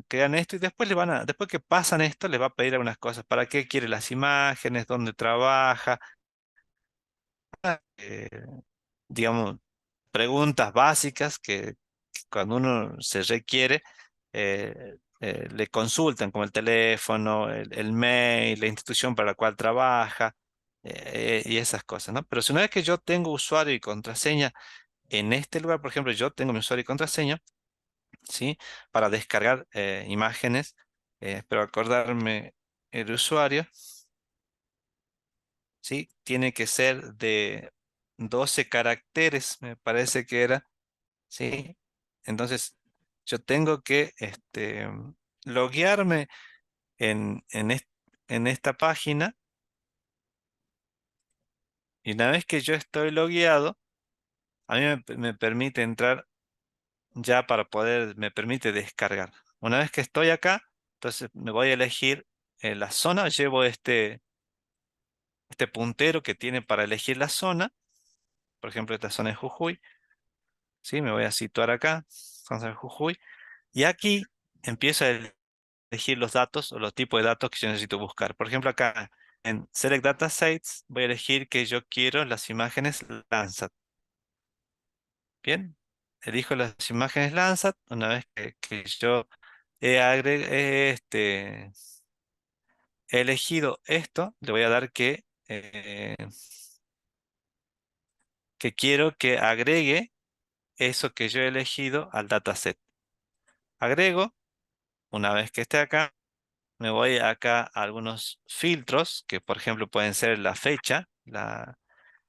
crean esto y después después que pasan esto, les va a pedir algunas cosas. ¿Para qué quiere las imágenes? ¿Dónde trabaja? Eh, digamos, preguntas básicas que cuando uno se requiere, le consultan, como el teléfono, el mail, la institución para la cual trabaja, y esas cosas, ¿no? Pero si una vez que yo tengo usuario y contraseña en este lugar, por ejemplo, yo tengo mi usuario y contraseña, ¿sí? Para descargar imágenes, espero acordarme el usuario, ¿sí? Tiene que ser de 12 caracteres, me parece que era. ¿Sí? Entonces, yo tengo que loguearme en esta página y una vez que yo estoy logueado, a mí me permite entrar ya me permite descargar. Una vez que estoy acá, entonces me voy a elegir la zona, llevo este puntero que tiene para elegir la zona, por ejemplo, esta zona es Jujuy, ¿sí? Me voy a situar acá, zona de Jujuy, y aquí empiezo a elegir los datos o los tipos de datos que yo necesito buscar. Por ejemplo, acá en Select Datasets voy a elegir que yo quiero las imágenes Landsat. Bien, elijo las imágenes Landsat. Una vez que yo he elegido esto, le voy a dar que quiero que agregue eso que yo he elegido al dataset. Agrego, una vez que esté acá, me voy acá a algunos filtros que por ejemplo pueden ser la fecha,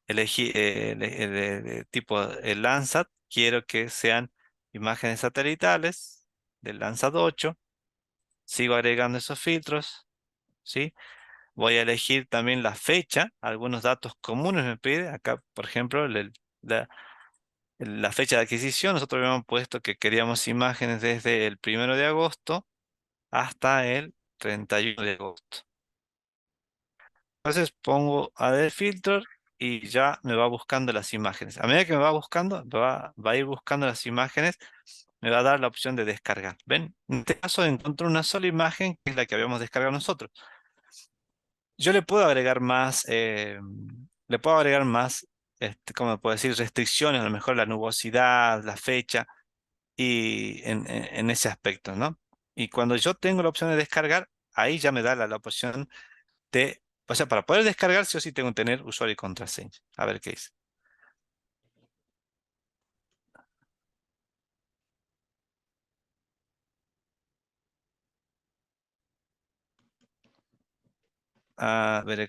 elegí de tipo el Landsat, quiero que sean imágenes satelitales del Landsat 8, sigo agregando esos filtros, ¿sí? Voy a elegir también la fecha, algunos datos comunes me pide, acá por ejemplo la, la fecha de adquisición, nosotros habíamos puesto que queríamos imágenes desde el 1 de agosto hasta el 31 de agosto. Entonces pongo Add Filter y ya me va buscando las imágenes. A medida que me va buscando, va a ir buscando las imágenes, me va a dar la opción de descargar. ¿Ven? En este caso encontré una sola imagen que es la que habíamos descargado nosotros. Yo le puedo agregar más, ¿cómo puedo decir? Restricciones, a lo mejor la nubosidad, la fecha y en ese aspecto, ¿no? Y cuando yo tengo la opción de descargar, ahí ya me da la opción o sea, para poder descargar, sí o sí tengo que tener usuario y contraseña. A ver qué dice. A ver,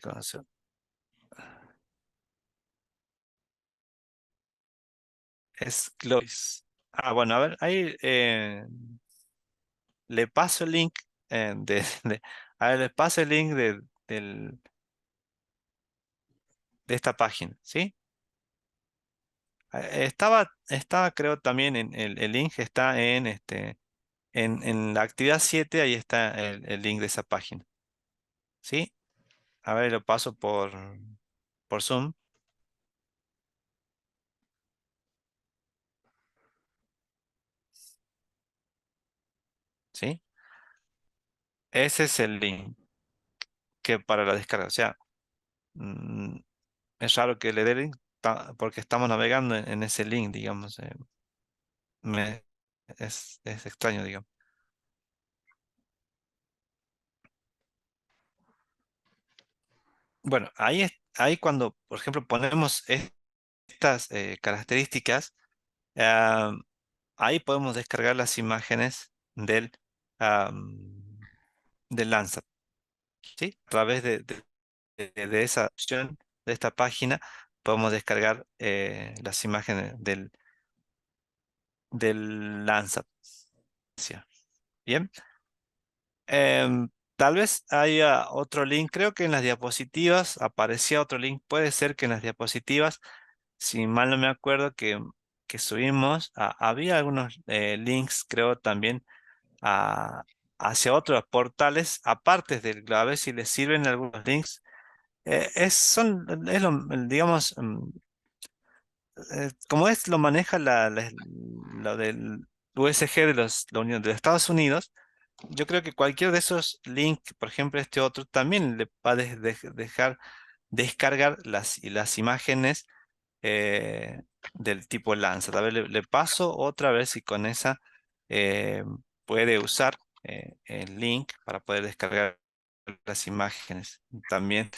es Gloris. Bueno, a ver, ahí le paso el link a ver, le paso el link de esta página, ¿sí? Estaba creo también en el link está en la actividad 7 ahí está el link de esa página, ¿sí? A ver, lo paso por Zoom, ¿sí? Ese es el link que para la descarga. O sea, mm, es raro que le dé link porque estamos navegando en ese link, digamos. Me, es extraño, digamos. Bueno, ahí cuando, por ejemplo, ponemos estas características, ah, ahí podemos descargar las imágenes del Landsat, ¿sí? A través de esa opción de esta página podemos descargar las imágenes del Landsat. ¿Sí? Bien. Tal vez haya otro link, creo que en las diapositivas aparecía otro link, puede ser que en las diapositivas, si mal no me acuerdo, que subimos, había algunos links, creo también, a- hacia otros portales, aparte del, a ver si les sirven algunos links. Es digamos, como es, lo maneja lo del USG de la Unión de Estados Unidos. Yo creo que cualquier de esos links, por ejemplo, este otro, también le va a dejar descargar las imágenes del tipo Landsat. A ver, le paso otra vez si con esa eh, puede usar el link para poder descargar las imágenes también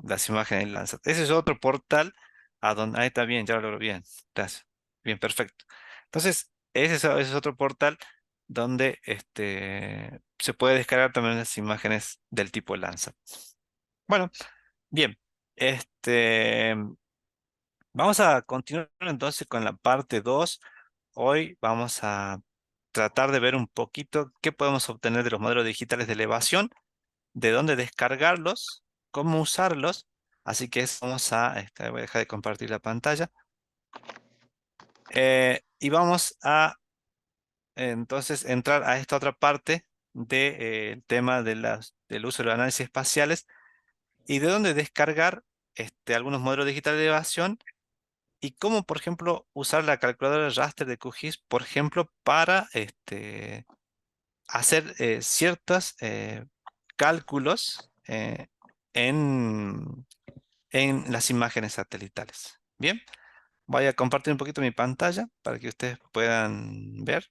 las imágenes de Landsat. Ese es otro portal a donde, ahí está bien, ya lo logro bien. Gracias. Bien, perfecto. Entonces, ese es otro portal donde se puede descargar también las imágenes del tipo Landsat. Bueno, bien. Este, Vamos a continuar entonces con la parte 2. Hoy vamos a tratar de ver un poquito qué podemos obtener de los modelos digitales de elevación, de dónde descargarlos, cómo usarlos. Así que vamos voy a dejar de compartir la pantalla. Y vamos a entonces entrar a esta otra parte del tema del uso de los análisis espaciales y de dónde descargar algunos modelos digitales de elevación y cómo, por ejemplo, usar la calculadora de raster de QGIS, por ejemplo, para hacer ciertos cálculos en, en las imágenes satelitales. Bien, voy a compartir un poquito mi pantalla para que ustedes puedan ver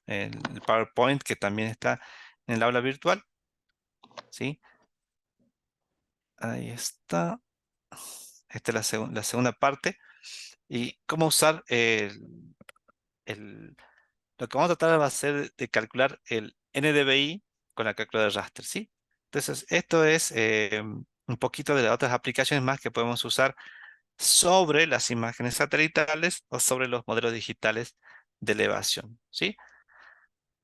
el PowerPoint que también está en el aula virtual. ¿Sí? Ahí está. Esta es la segunda parte. Y cómo usar el lo que vamos a tratar va a ser de calcular el NDVI con la calculadora de raster, ¿sí? Entonces, esto es un poquito de las otras aplicaciones más que podemos usar sobre las imágenes satelitales o sobre los modelos digitales de elevación, ¿sí?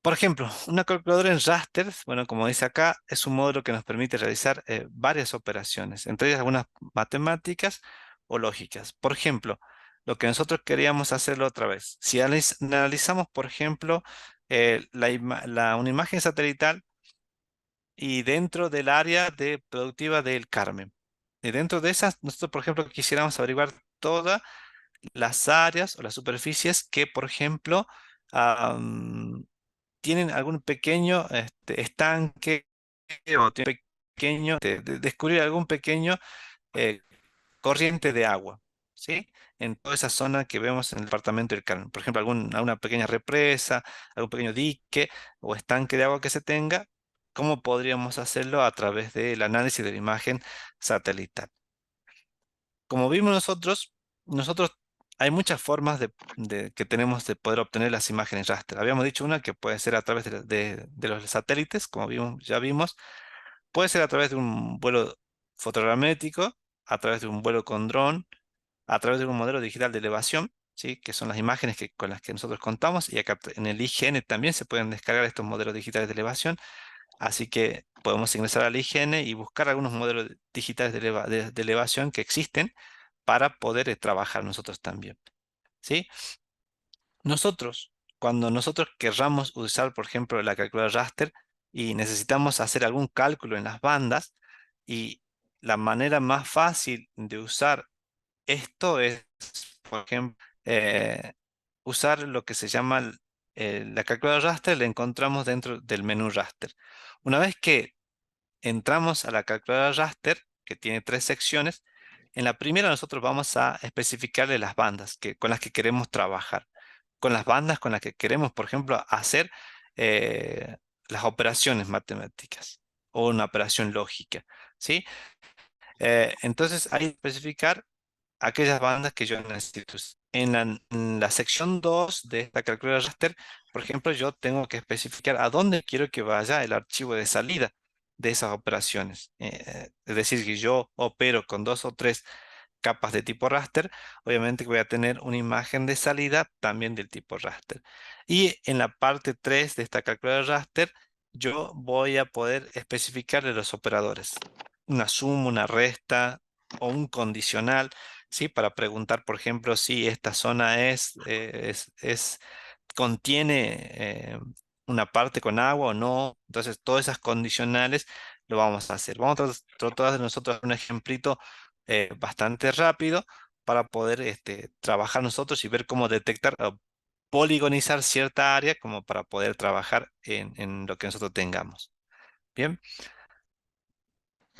Por ejemplo, una calculadora en raster, bueno, como dice acá, es un módulo que nos permite realizar varias operaciones, entre ellas algunas matemáticas o lógicas. Por ejemplo, lo que nosotros queríamos hacerlo otra vez. Si analizamos, por ejemplo, una imagen satelital y dentro del área productiva del Carmen. Y dentro de esas, nosotros, por ejemplo, quisiéramos averiguar todas las áreas o las superficies que, por ejemplo, tienen algún pequeño estanque o tienen pequeño, descubrir algún pequeño eh, corriente de agua, ¿sí? En toda esa zona que vemos en el departamento del Carmen. Por ejemplo, alguna pequeña represa, algún pequeño dique o estanque de agua que se tenga, ¿cómo podríamos hacerlo a través del análisis de la imagen satelital? Como vimos nosotros hay muchas formas que tenemos de poder obtener las imágenes raster. Habíamos dicho una que puede ser a través de los satélites, como ya vimos. Puede ser a través de un vuelo fotogramétrico, a través de un vuelo con dron, a través de un modelo digital de elevación, ¿sí? Que son las imágenes con las que nosotros contamos. Y acá en el IGN también se pueden descargar estos modelos digitales de elevación. Así que podemos ingresar al IGN y buscar algunos modelos digitales de elevación que existen para poder trabajar nosotros también, ¿sí? Nosotros, cuando nosotros querramos usar, por ejemplo, la calculadora raster y necesitamos hacer algún cálculo en las bandas, y la manera más fácil de usar esto es, por ejemplo, usar lo que se llama la calculadora raster, la encontramos dentro del menú raster. Una vez que entramos a la calculadora raster, que tiene tres secciones, en la primera nosotros vamos a especificarle las bandas con las que queremos trabajar. Con las bandas con las que queremos, por ejemplo, hacer eh, las operaciones matemáticas o una operación lógica, ¿sí? Entonces hay que especificar aquellas bandas que yo necesito. En la sección 2 de esta calculadora raster, por ejemplo, yo tengo que especificar a dónde quiero que vaya el archivo de salida de esas operaciones. Es decir, que yo opero con dos o tres capas de tipo raster, obviamente que voy a tener una imagen de salida también del tipo raster. Y en la parte 3 de esta calculadora raster, yo voy a poder especificarle los operadores, una suma, una resta o un condicional, ¿sí? Para preguntar, por ejemplo, si esta zona contiene una parte con agua o no. Entonces, todas esas condicionales lo vamos a hacer. Vamos a tratar de nosotros hacer un ejemplito bastante rápido para poder trabajar nosotros y ver cómo detectar o poligonizar cierta área como para poder trabajar en lo que nosotros tengamos. Bien,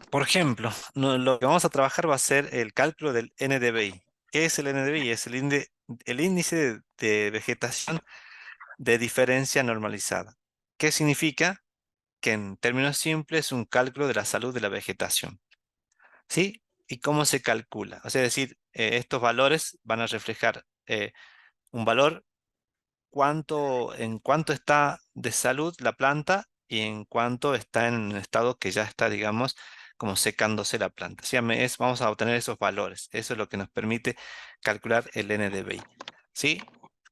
por ejemplo, lo que vamos a trabajar va a ser el cálculo del NDVI. ¿Qué es el NDVI? Es el índice de vegetación de diferencia normalizada. ¿Qué significa? Que en términos simples es un cálculo de la salud de la vegetación. ¿Sí? ¿Y cómo se calcula? O sea, es decir, estos valores van a reflejar un valor, en cuánto está de salud la planta y en cuánto está en un estado que ya está, digamos, como secándose la planta. ¿Sí? Vamos a obtener esos valores. Eso es lo que nos permite calcular el NDVI. ¿Sí?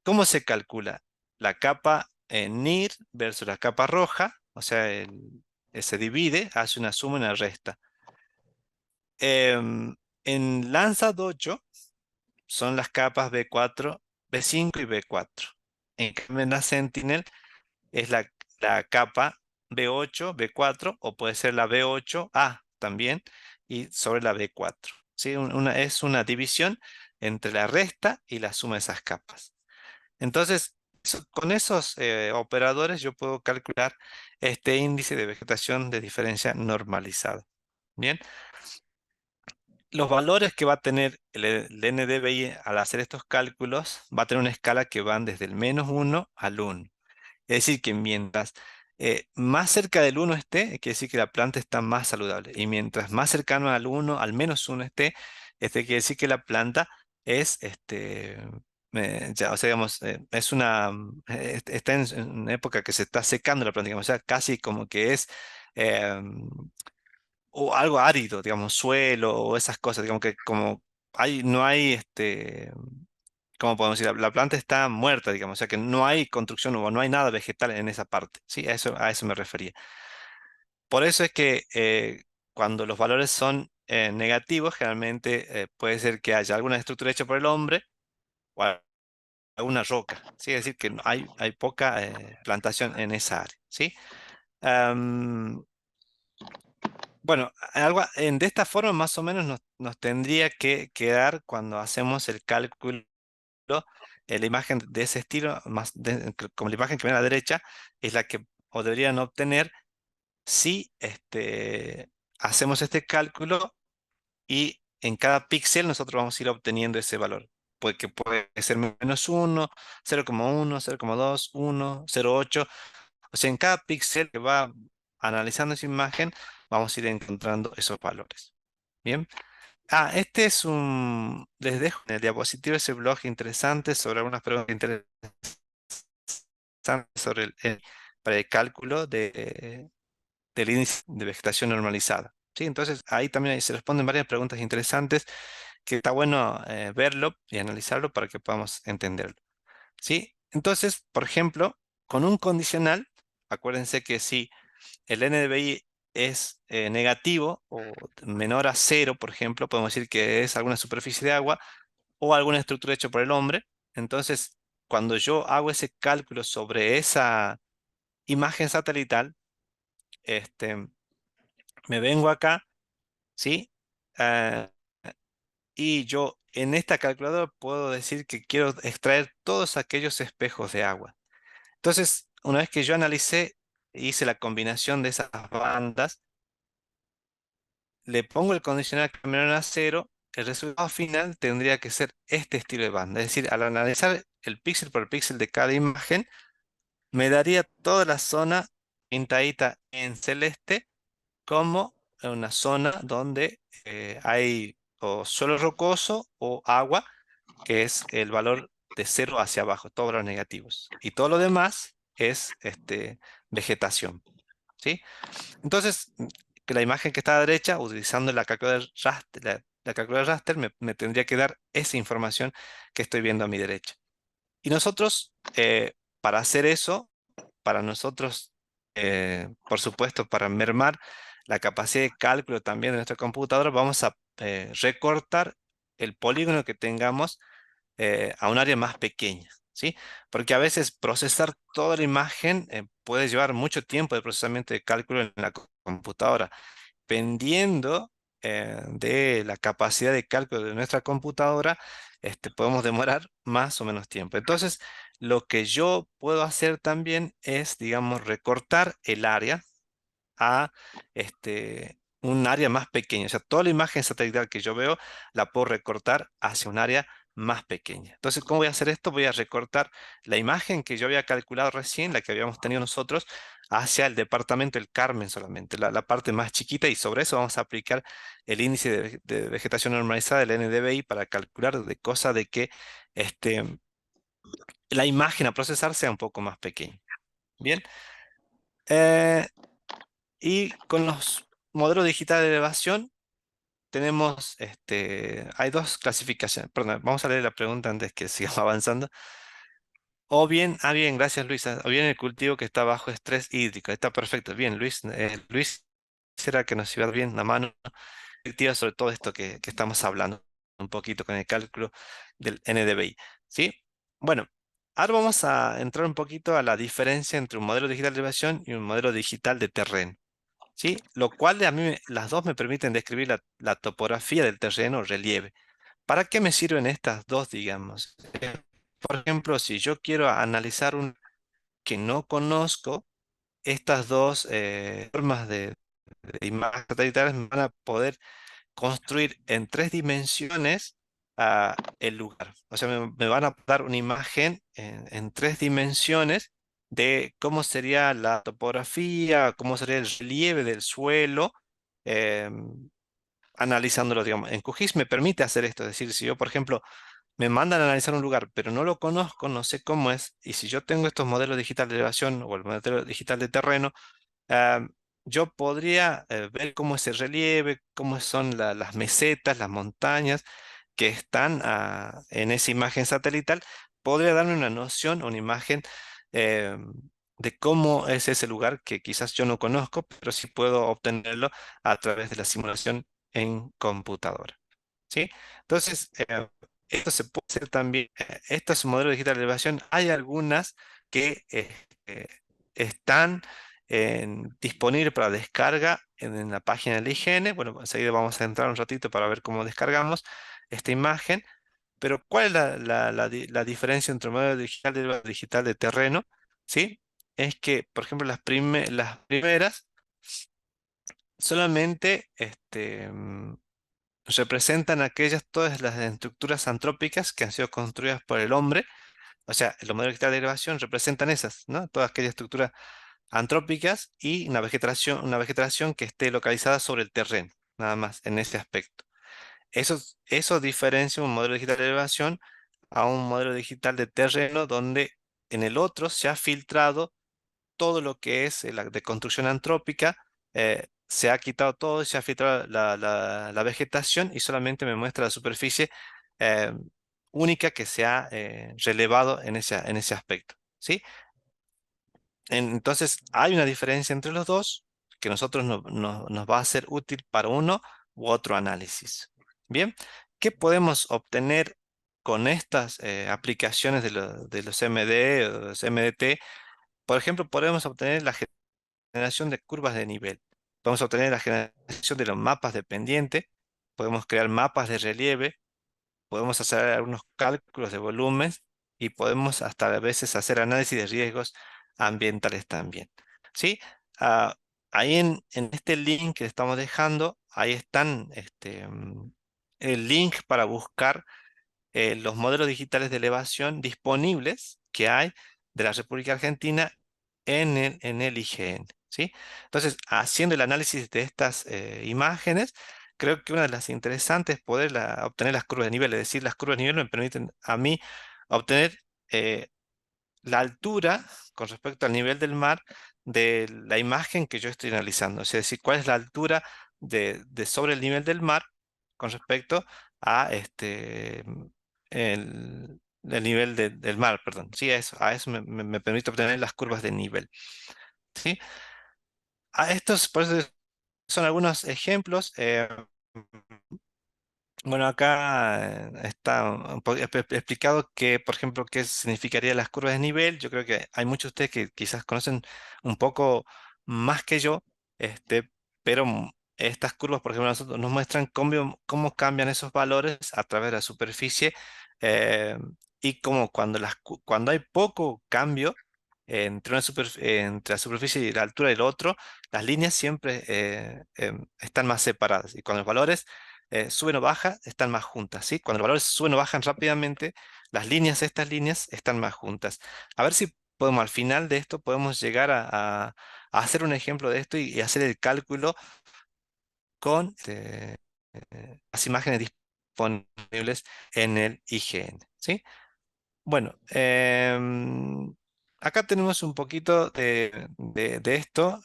¿Cómo se calcula? La capa NIR versus la capa roja, o sea, se divide, hace una suma y una resta. En Lanza 8 son las capas B4, B5 y B4. En cambio, en la Sentinel es la capa B8, B4, o puede ser la B8A también, y sobre la B4. ¿Sí? Es una división entre la resta y la suma de esas capas. Entonces, con esos operadores yo puedo calcular este índice de vegetación de diferencia normalizada. Bien, los valores que va a tener el NDVI al hacer estos cálculos va a tener una escala que van desde el -1 al 1. Es decir, que mientras más cerca del 1 esté, quiere decir que la planta está más saludable. Y mientras más cercano al 1, al -1 esté, quiere decir que la planta es, ya, o sea, digamos, está en una época que se está secando la planta, digamos, o sea, casi como que es o algo árido, digamos, suelo o esas cosas, digamos que como no hay ¿cómo podemos decir? La planta está muerta, digamos, o sea que no hay construcción o no hay nada vegetal en esa parte, ¿sí? A eso me refería. Por eso es que cuando los valores son negativos, generalmente puede ser que haya alguna estructura hecha por el hombre o alguna roca, ¿sí? Es decir, que hay poca plantación en esa área, ¿sí? Am, bueno, de esta forma más o menos nos tendría que quedar cuando hacemos el cálculo. La imagen de ese estilo, como la imagen que ven a la derecha, es la que o deberían obtener si hacemos este cálculo y en cada píxel nosotros vamos a ir obteniendo ese valor. Que puede ser -1, 0,1, 0,2, 1, 0,8. O sea, en cada píxel que va analizando esa imagen, vamos a ir encontrando esos valores. Bien. Les dejo en el diapositivo ese blog interesante sobre algunas preguntas interesantes para el cálculo del índice de vegetación normalizada. ¿Sí? Entonces ahí también se responden varias preguntas interesantes que está bueno verlo y analizarlo para que podamos entenderlo. ¿Sí? Entonces, por ejemplo, con un condicional, acuérdense que si el NDVI es negativo o menor a cero, por ejemplo, podemos decir que es alguna superficie de agua o alguna estructura hecha por el hombre. Entonces, cuando yo hago ese cálculo sobre esa imagen satelital, este, me vengo acá, ¿sí? Ah, y yo en esta calculadora puedo decir que quiero extraer todos aquellos espejos de agua. Entonces, una vez que yo analicé, hice la combinación de esas bandas, le pongo el condicional que menor a cero, el resultado final tendría que ser este estilo de banda. Es decir, al analizar el píxel por píxel de cada imagen, me daría toda la zona pintadita en celeste como una zona donde hay o suelo rocoso o agua, que es el valor de cero hacia abajo, todos los negativos. Y todo lo demás es vegetación. ¿Sí? Entonces, que la imagen que está a la derecha, utilizando la calculadora raster, la calculadora raster, me tendría que dar esa información que estoy viendo a mi derecha. Y nosotros, para hacer eso, para nosotros, por supuesto, para mermar la capacidad de cálculo también de nuestra computadora, vamos a recortar el polígono que tengamos a un área más pequeña, ¿sí? Porque a veces procesar toda la imagen puede llevar mucho tiempo de procesamiento de cálculo en la computadora. Dependiendo de la capacidad de cálculo de nuestra computadora, podemos demorar más o menos tiempo. Entonces, lo que yo puedo hacer también es, digamos, recortar el área a un área más pequeña. O sea, toda la imagen satelital que yo veo la puedo recortar hacia un área más pequeña. Entonces, ¿cómo voy a hacer esto? Voy a recortar la imagen que yo había calculado recién, la que habíamos tenido nosotros, hacia el departamento del Carmen solamente, la parte más chiquita, y sobre eso vamos a aplicar el índice de vegetación normalizada, el NDVI, para calcular de cosa de que la imagen a procesar sea un poco más pequeña. Bien. Eh, y con los modelos digitales de elevación tenemos, hay dos clasificaciones. Perdón, vamos a leer la pregunta antes que sigamos avanzando. O bien, bien, gracias Luisa. O bien el cultivo que está bajo estrés hídrico. Está perfecto. Bien, Luis, Luis, será que nos iba a dar bien la mano directiva sobre todo esto que estamos hablando un poquito con el cálculo del NDVI. ¿Sí? Bueno, ahora vamos a entrar un poquito a la diferencia entre un modelo digital de elevación y un modelo digital de terreno. ¿Sí? Lo cual a mí, las dos me permiten describir la topografía del terreno, relieve. ¿Para qué me sirven estas dos, digamos? Por ejemplo, si yo quiero analizar un que no conozco, estas dos formas de imágenes satelitales me van a poder construir en tres dimensiones el lugar. O sea, me van a dar una imagen en tres dimensiones de cómo sería la topografía, cómo sería el relieve del suelo, analizándolo, digamos. En QGIS me permite hacer esto, es decir, si yo, por ejemplo, me mandan a analizar un lugar, pero no lo conozco, no sé cómo es, y si yo tengo estos modelos digitales de elevación o el modelo digital de terreno, ah, yo podría ver cómo es el relieve, cómo son las mesetas, las montañas que están en esa imagen satelital. Podría darme una noción, una imagen eh, de cómo es ese lugar que quizás yo no conozco, pero sí puedo obtenerlo a través de la simulación en computadora. ¿Sí? Entonces, esto se puede hacer también. Estos modelos digitales de elevación, hay algunas que están disponibles para descarga en la página de la IGN. Bueno, enseguida vamos a entrar un ratito para ver cómo descargamos esta imagen. Pero, ¿cuál es la diferencia entre un modelo digital y el digital de terreno? ¿Sí? Es que, por ejemplo, las primeras solamente representan todas las estructuras antrópicas que han sido construidas por el hombre. O sea, los modelos digitales de elevación representan esas, ¿no? Todas aquellas estructuras antrópicas y una vegetación que esté localizada sobre el terreno, nada más en ese aspecto. Eso diferencia un modelo digital de elevación a un modelo digital de terreno donde en el otro se ha filtrado todo lo que es la de construcción antrópica, se ha quitado todo, se ha filtrado la vegetación y solamente me muestra la superficie eh, única que se ha relevado en ese aspecto, ¿sí? Entonces, hay una diferencia entre los dos que nosotros nos va a ser útil para uno u otro análisis. Bien, ¿qué podemos obtener con estas aplicaciones de los MD o los MDT? Por ejemplo, podemos obtener la generación de curvas de nivel. Podemos obtener la generación de los mapas de pendiente. Podemos crear mapas de relieve. Podemos hacer algunos cálculos de volumen y podemos hasta a veces hacer análisis de riesgos ambientales también. ¿Sí? Ah, ahí en este link que estamos dejando, ahí están el link para buscar los modelos digitales de elevación disponibles que hay de la República Argentina en el IGN, ¿sí? Entonces, haciendo el análisis de estas imágenes, creo que una de las interesantes es poder obtener las curvas de nivel, es decir, las curvas de nivel me permiten a mí obtener eh, la altura con respecto al nivel del mar de la imagen que yo estoy analizando. Es decir, cuál es la altura de sobre el nivel del mar con respecto a el nivel del mar, perdón. Sí, a eso me permite obtener las curvas de nivel. ¿Sí? A estos, por eso son algunos ejemplos. Bueno, acá está un poco explicado que, por ejemplo, qué significaría las curvas de nivel. Yo creo que hay muchos de ustedes que quizás conocen un poco más que yo, pero estas curvas, por ejemplo, nosotros nos muestran cómo cambian esos valores a través de la superficie eh, y cómo cuando hay poco cambio entre la superficie y la altura del otro, las líneas siempre están más separadas y cuando los valores suben o bajan, están más juntas, ¿sí? Cuando los valores suben o bajan rápidamente, las líneas, estas líneas, están más juntas. A ver si podemos, al final de esto, podemos llegar a hacer un ejemplo de esto y hacer el cálculo con las imágenes disponibles en el IGN, ¿sí? Bueno, acá tenemos un poquito de esto.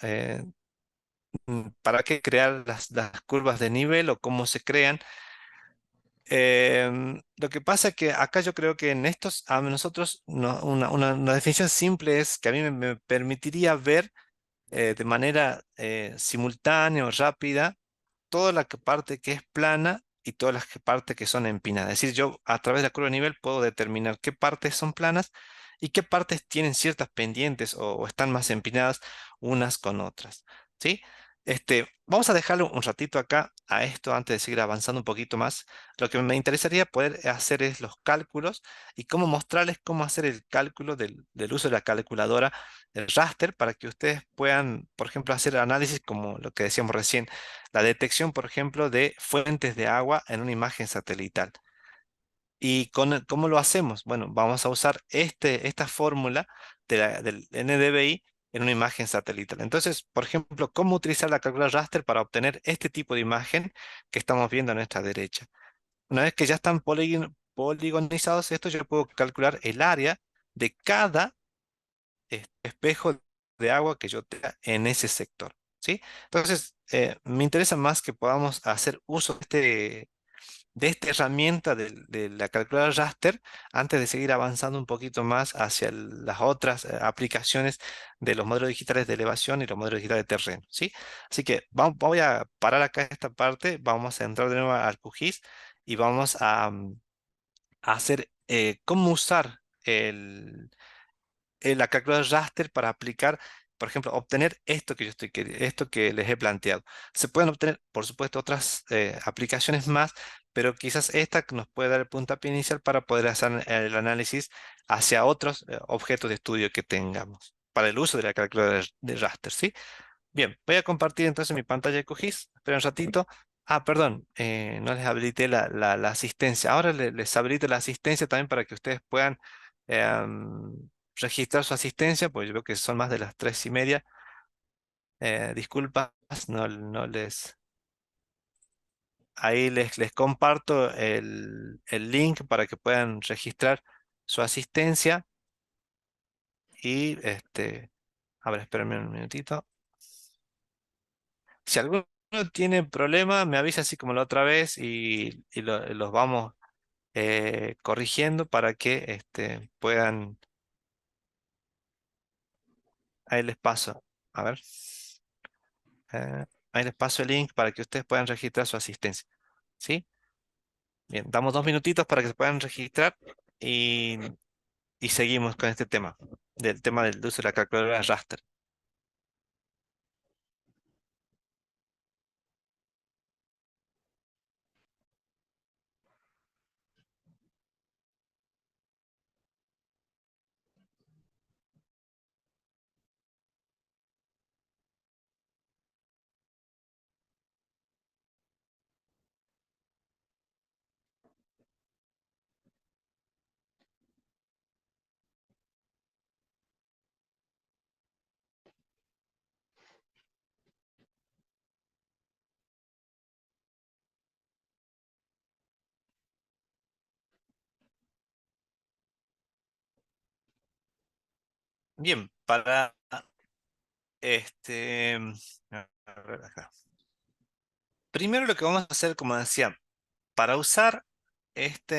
¿Para qué crear las curvas de nivel o cómo se crean? Lo que pasa es que acá yo creo que en estos, a nosotros, una definición simple es que a mí me permitiría ver de manera simultánea o rápida toda la parte que es plana y todas las partes que son empinadas. Es decir, yo a través de la curva de nivel puedo determinar qué partes son planas y qué partes tienen ciertas pendientes o están más empinadas unas con otras. ¿Sí? Vamos a dejarlo un ratito acá a esto antes de seguir avanzando un poquito más. Lo que me interesaría poder hacer es los cálculos y cómo mostrarles cómo hacer el cálculo del uso de la calculadora, el raster, para que ustedes puedan, por ejemplo, hacer análisis como lo que decíamos recién, la detección, por ejemplo, de fuentes de agua en una imagen satelital. ¿Y cómo lo hacemos? Bueno, vamos a usar esta fórmula del NDVI en una imagen satelital. Entonces, por ejemplo, ¿cómo utilizar la calculadora raster para obtener este tipo de imagen que estamos viendo a nuestra derecha? Una vez que ya están poligonizados estos, yo puedo calcular el área de cada espejo de agua que yo tenga en ese sector, ¿sí? Entonces, me interesa más que podamos hacer uso de esta herramienta de la calculadora raster antes de seguir avanzando un poquito más hacia las otras aplicaciones de los modelos digitales de elevación y los modelos digitales de terreno, ¿sí? Así que voy a parar acá esta parte, vamos a entrar de nuevo al QGIS y vamos a hacer cómo usar la calculadora raster para aplicar, por ejemplo, obtener esto que esto que les he planteado. Se pueden obtener, por supuesto, otras aplicaciones más, pero quizás esta que nos puede dar el puntapié inicial para poder hacer el análisis hacia otros objetos de estudio que tengamos para el uso de la calculadora de raster, ¿sí? Bien, voy a compartir entonces mi pantalla de QGIS. Espera un ratito. Ah, perdón, no les habilité la asistencia. Ahora les habilito la asistencia también para que ustedes puedan registrar su asistencia, pues yo veo que son más de las 3:30. Disculpas, no les... Ahí les comparto el link para que puedan registrar su asistencia y a ver, espérenme un minutito. Si alguno tiene problema, me avisa así como la otra vez y los vamos corrigiendo para que puedan. Ahí les paso. A ver. Ahí les paso el link para que ustedes puedan registrar su asistencia. ¿Sí? Bien, damos 2 minutitos para que se puedan registrar y, y seguimos con este tema, del tema del uso de la calculadora raster. Bien, para este, a ver acá. Primero lo que vamos a hacer, como decía, para usar esta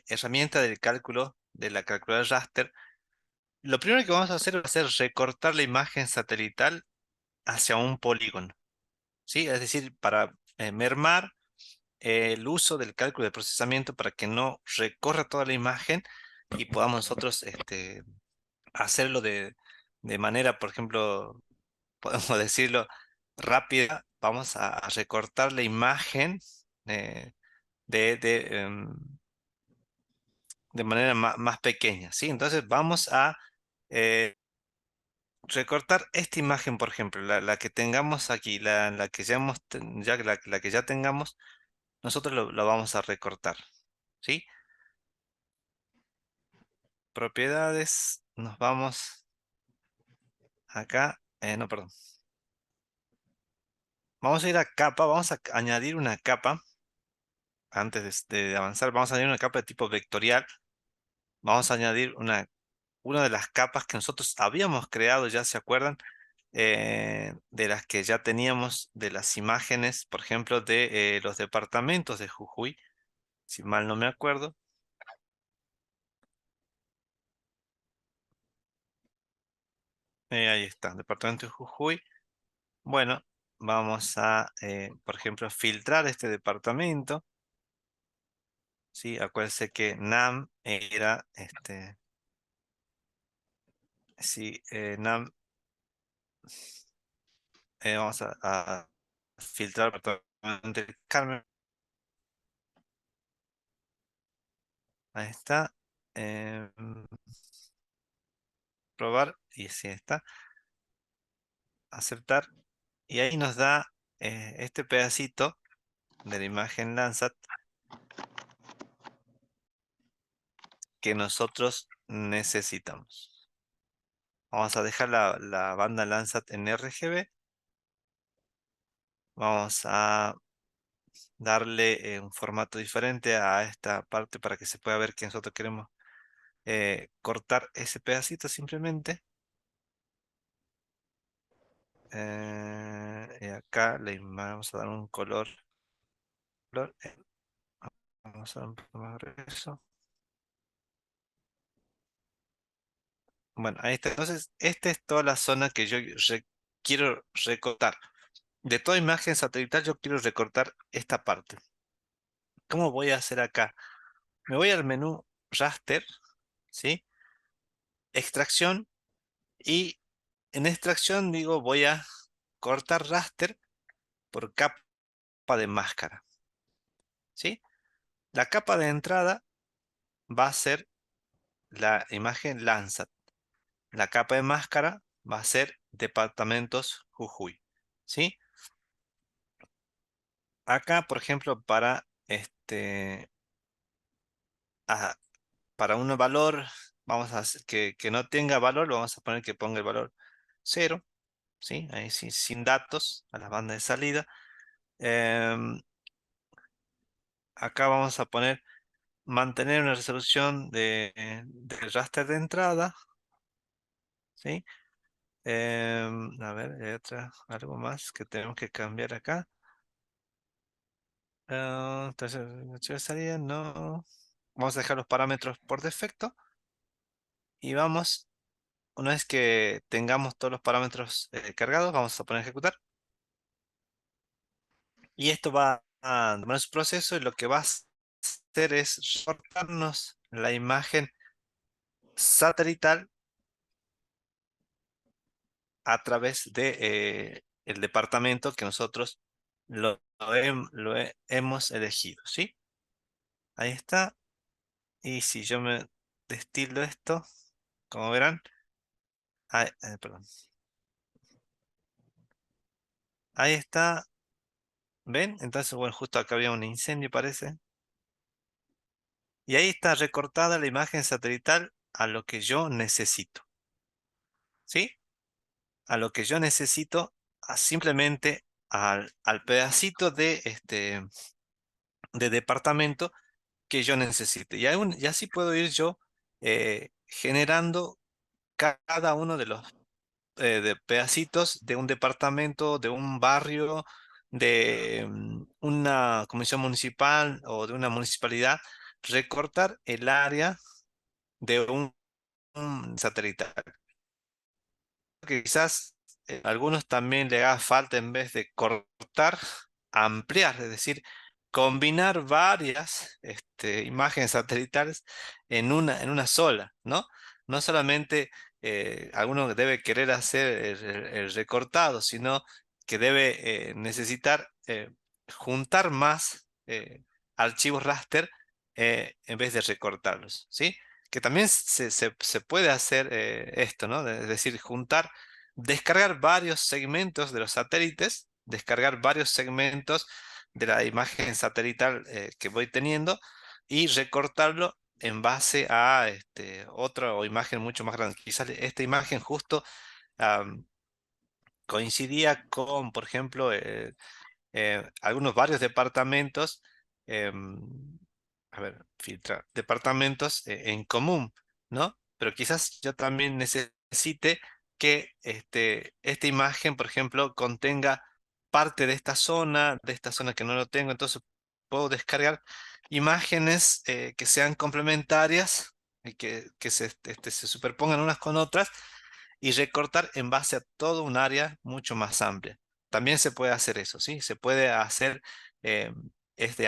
herramienta del cálculo de la calculadora raster, lo primero que vamos a hacer va a ser recortar la imagen satelital hacia un polígono, ¿sí? Es decir, para mermar el uso del cálculo de procesamiento para que no recorra toda la imagen y podamos nosotros hacerlo de manera, por ejemplo, podemos decirlo rápida. Vamos a recortar la imagen eh, de, de, em, de manera más pequeña, ¿sí? Entonces vamos a eh, recortar esta imagen, por ejemplo, la que tengamos aquí, la que ya, la que ya tengamos, nosotros lo vamos a recortar, ¿sí? Propiedades, nos vamos acá, no, perdón. Vamos a ir a capa, vamos a añadir una capa. Antes de avanzar, vamos a añadir una capa de tipo vectorial. Vamos a añadir una de las capas que nosotros habíamos creado, ya se acuerdan, de las que ya teníamos de las imágenes, por ejemplo, de los departamentos de Jujuy, si mal no me acuerdo. Ahí está, departamento de Jujuy. Bueno, vamos a, por ejemplo, filtrar este departamento. Sí, acuérdense que NAM era, sí, NAM, vamos a filtrar el departamento del Carmen. Ahí está. em, Probar, y sí está. Aceptar. Y ahí nos da este pedacito de la imagen Landsat que nosotros necesitamos. Vamos a dejar la banda Landsat en RGB. Vamos a darle un formato diferente a esta parte para que se pueda ver que nosotros queremos cortar ese pedacito simplemente. Y acá le vamos a dar un color, vamos a dar un poco más grueso. Bueno, ahí está. Entonces, esta es toda la zona que yo quiero recortar. De toda imagen satelital, yo quiero recortar esta parte. ¿Cómo voy a hacer acá? Me voy al menú Raster, ¿sí? Extracción, y en extracción digo voy a cortar raster por capa de máscara, ¿sí? La capa de entrada va a ser la imagen Landsat. La capa de máscara va a ser departamentos Jujuy, ¿sí? Acá, por ejemplo, ah, para un valor, vamos a hacer que no tenga valor, lo vamos a poner que ponga el valor 0, ¿sí? Ahí sí, sin datos a la banda de salida. Em, Acá vamos a poner mantener una resolución del raster de entrada, ¿sí? A ver, hay algo más que tenemos que cambiar acá. Entonces, yo salida, no. Vamos a dejar los parámetros por defecto y vamos, una vez que tengamos todos los parámetros cargados, vamos a poner a ejecutar. Y esto va a tomar su proceso y lo que va a hacer es recortarnos la imagen satelital a través de el departamento que nosotros hemos elegido, ¿sí? Ahí está. Y si yo me destilo esto, como verán, perdón, ahí está. ¿Ven? Entonces, bueno, justo acá había un incendio, parece. Y ahí está recortada la imagen satelital a lo que yo necesito, ¿sí? A lo que yo necesito, simplemente al pedacito de departamento que yo necesite. Y así puedo ir yo generando cada uno de los de pedacitos de un departamento, de un barrio, de una comisión municipal o de una municipalidad, recortar el área de un satelital. Que quizás a algunos también le haga falta en vez de cortar, ampliar, es decir, combinar varias imágenes satelitales en una sola, ¿no? No solamente alguno debe querer hacer el recortado, sino que debe necesitar juntar más archivos raster en vez de recortarlos, ¿sí? Que también se puede hacer esto, ¿no? Es decir, descargar varios segmentos de los satélites, descargar varios segmentos de la imagen satelital que voy teniendo y recortarlo en base a otra o imagen mucho más grande. Quizás esta imagen justo am, coincidía con, por ejemplo, algunos varios departamentos, em, a ver, filtrar, departamentos en común, ¿no? Pero quizás yo también necesite que esta imagen, por ejemplo, contenga parte de esta zona que no lo tengo, entonces puedo descargar imágenes que sean complementarias y que se superpongan unas con otras y recortar en base a todo un área mucho más amplia. También se puede hacer eso, ¿sí? Se puede hacer, eh,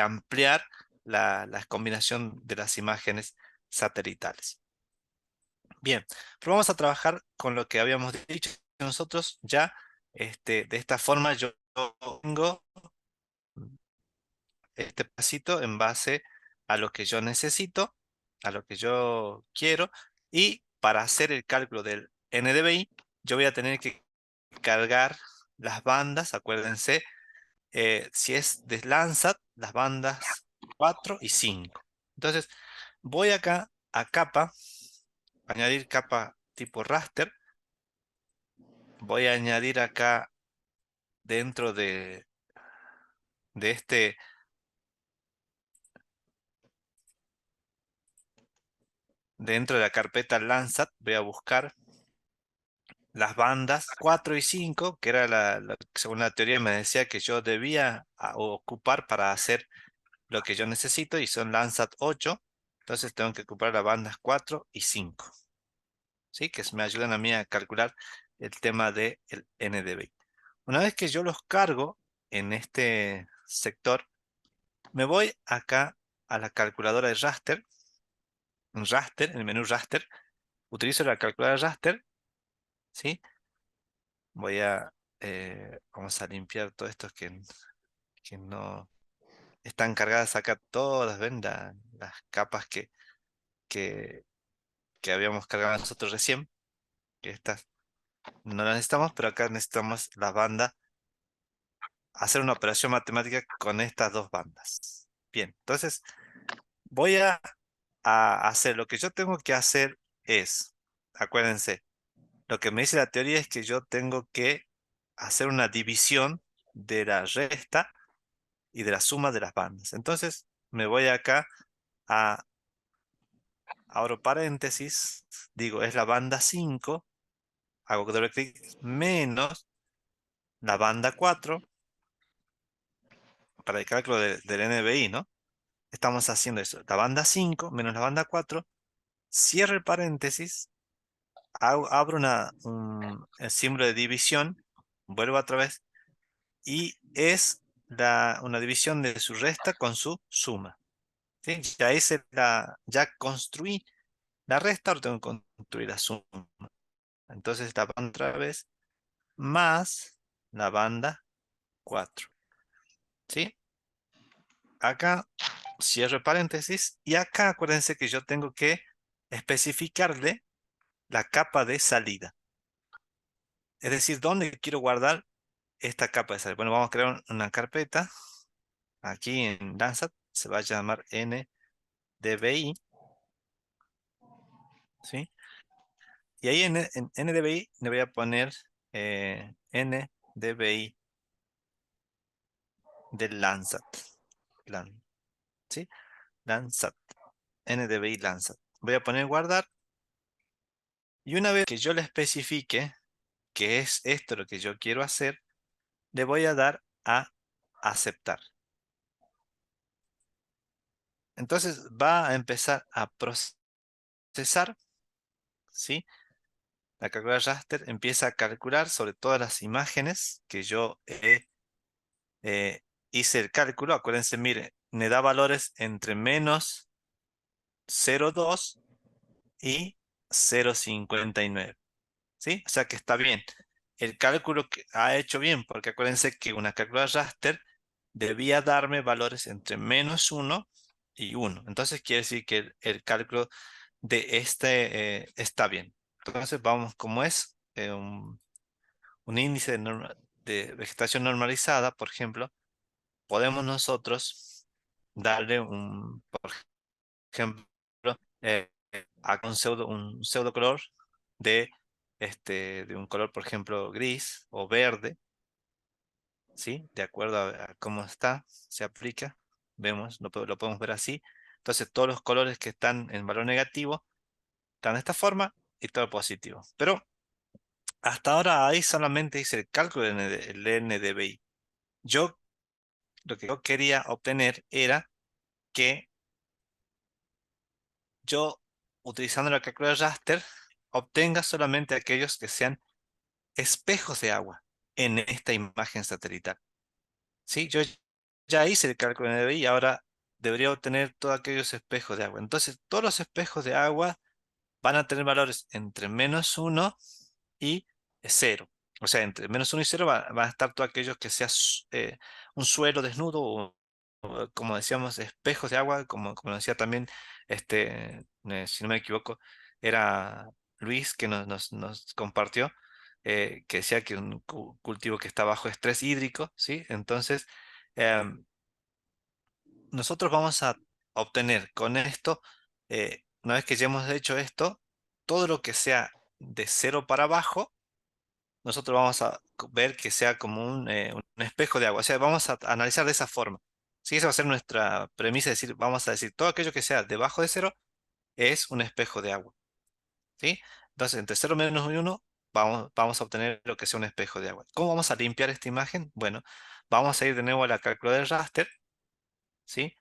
ampliar la combinación de las imágenes satelitales. Bien, pero vamos a trabajar con lo que habíamos dicho nosotros ya. De esta forma yo tengo este pasito en base a lo que yo necesito, a lo que yo quiero, y para hacer el cálculo del NDVI, yo voy a tener que cargar las bandas, acuérdense, si es de Landsat, las bandas 4 y 5. Entonces, voy acá a capa, añadir capa tipo raster, voy a añadir acá dentro de dentro de la carpeta Landsat, voy a buscar las bandas 4 y 5, que era según la teoría me decía que yo debía ocupar para hacer lo que yo necesito, y son Landsat 8, entonces tengo que ocupar las bandas 4 y 5, ¿sí? Que me ayudan a mí a calcular el tema del NDVI. Una vez que yo los cargo en este sector, me voy acá a la calculadora de raster, en el menú raster, utilizo la calculadora raster, ¿sí? Vamos a limpiar todo esto que no están cargadas acá todas, ¿ven? Las capas que, que habíamos cargado nosotros recién, que estas no las necesitamos, pero acá necesitamos las bandas, hacer una operación matemática con estas dos bandas. Bien, entonces voy a hacer, lo que yo tengo que hacer es, acuérdense, lo que me dice la teoría es que yo tengo que hacer una división de la resta y de la suma de las bandas. Entonces me voy acá a abro paréntesis, digo, es la banda 5, hago doble clic, menos la banda 4 para el cálculo del NBI, ¿no? Estamos haciendo eso. La banda 5 menos la banda 4, cierro el paréntesis, abro el símbolo de división, vuelvo otra vez, y es una división de su resta con su suma. ¿Sí? Ya construí la resta, ahora tengo que construir la suma. Entonces la banda otra vez más la banda 4. ¿Sí? Acá cierro el paréntesis y acá acuérdense que yo tengo que especificarle la capa de salida. Es decir, ¿dónde quiero guardar esta capa de salida? Bueno, vamos a crear una carpeta aquí en Landsat, se va a llamar NDVI, ¿sí? Y ahí en NDVI le voy a poner NDVI del Landsat, ¿sí? Landsat, NDVI Landsat. Voy a poner guardar y una vez que yo le especifique que es esto lo que yo quiero hacer, le voy a dar a aceptar. Entonces va a empezar a procesar, ¿sí? La calculadora raster empieza a calcular sobre todas las imágenes que yo eh, hice el cálculo. Acuérdense, mire, me da valores entre menos 0,2 y 0,59. ¿Sí? O sea que está bien. El cálculo que ha hecho bien, porque acuérdense que una calculadora raster debía darme valores entre -1 y 1. Entonces quiere decir que el cálculo de este está bien. Entonces vamos, como es un índice de vegetación normalizada, por ejemplo, podemos nosotros darle por ejemplo, a un pseudo color de, de un color, por ejemplo, gris o verde, ¿sí? De acuerdo a cómo está, se aplica. Vemos, lo podemos ver así. Entonces, todos los colores que están en valor negativo están de esta forma y todo positivo. Pero hasta ahora ahí solamente hice el cálculo del NDVI. Lo que yo quería obtener era que yo, utilizando la calculadora raster, obtenga solamente aquellos que sean espejos de agua en esta imagen satelital. ¿Sí? Yo ya hice el cálculo de NDVI y ahora debería obtener todos aquellos espejos de agua. Entonces, todos los espejos de agua van a tener valores entre -1 y 0. O sea, entre -1 y 0 van a estar todos aquellos que sea un suelo desnudo o, como decíamos, espejos de agua, como decía también, si no me equivoco, era Luis que nos compartió, que decía que un cultivo que está bajo estrés hídrico, ¿sí? Entonces, em, nosotros vamos a obtener con esto, una vez que ya hemos hecho esto, todo lo que sea de 0 para abajo, nosotros vamos a ver que sea como un espejo de agua. O sea, vamos a analizar de esa forma. Si esa va a ser nuestra premisa, es decir, vamos a decir todo aquello que sea debajo de 0 es un espejo de agua. ¿Sí? Entonces, entre 0 menos 1 vamos a obtener lo que sea un espejo de agua. ¿Cómo vamos a limpiar esta imagen? Bueno, vamos a ir de nuevo a la calculadora del raster, ¿sí?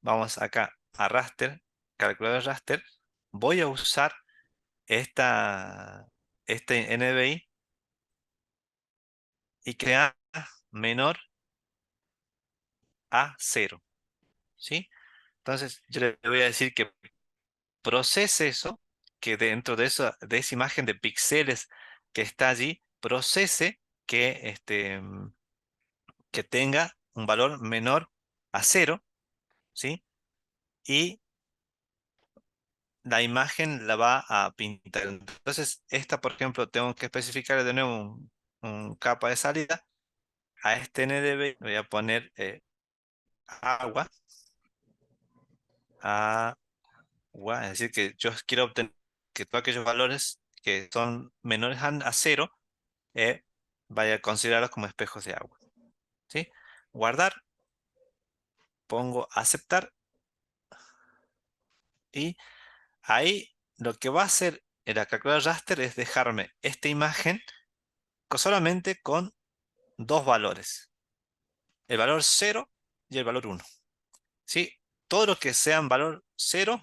Vamos acá a raster, calculadora de raster. Voy a usar este NBI y crear menor a 0, ¿sí? Entonces yo le voy a decir que procese eso, que dentro de esa imagen de píxeles que está allí, procese que tenga un valor menor a 0, ¿sí? Y la imagen la va a pintar. Entonces, esta, por ejemplo, tengo que especificar de nuevo un capa de salida. A este NDB voy a poner agua, agua, es decir, que yo quiero obtener que todos aquellos valores que son menores a 0, vaya a considerarlos como espejos de agua. ¿Sí? Guardar, pongo aceptar y ahí lo que va a hacer la calculadora raster es dejarme esta imagen solamente con dos valores, el valor 0 y el valor 1. ¿Sí? Todo lo que sean valor 0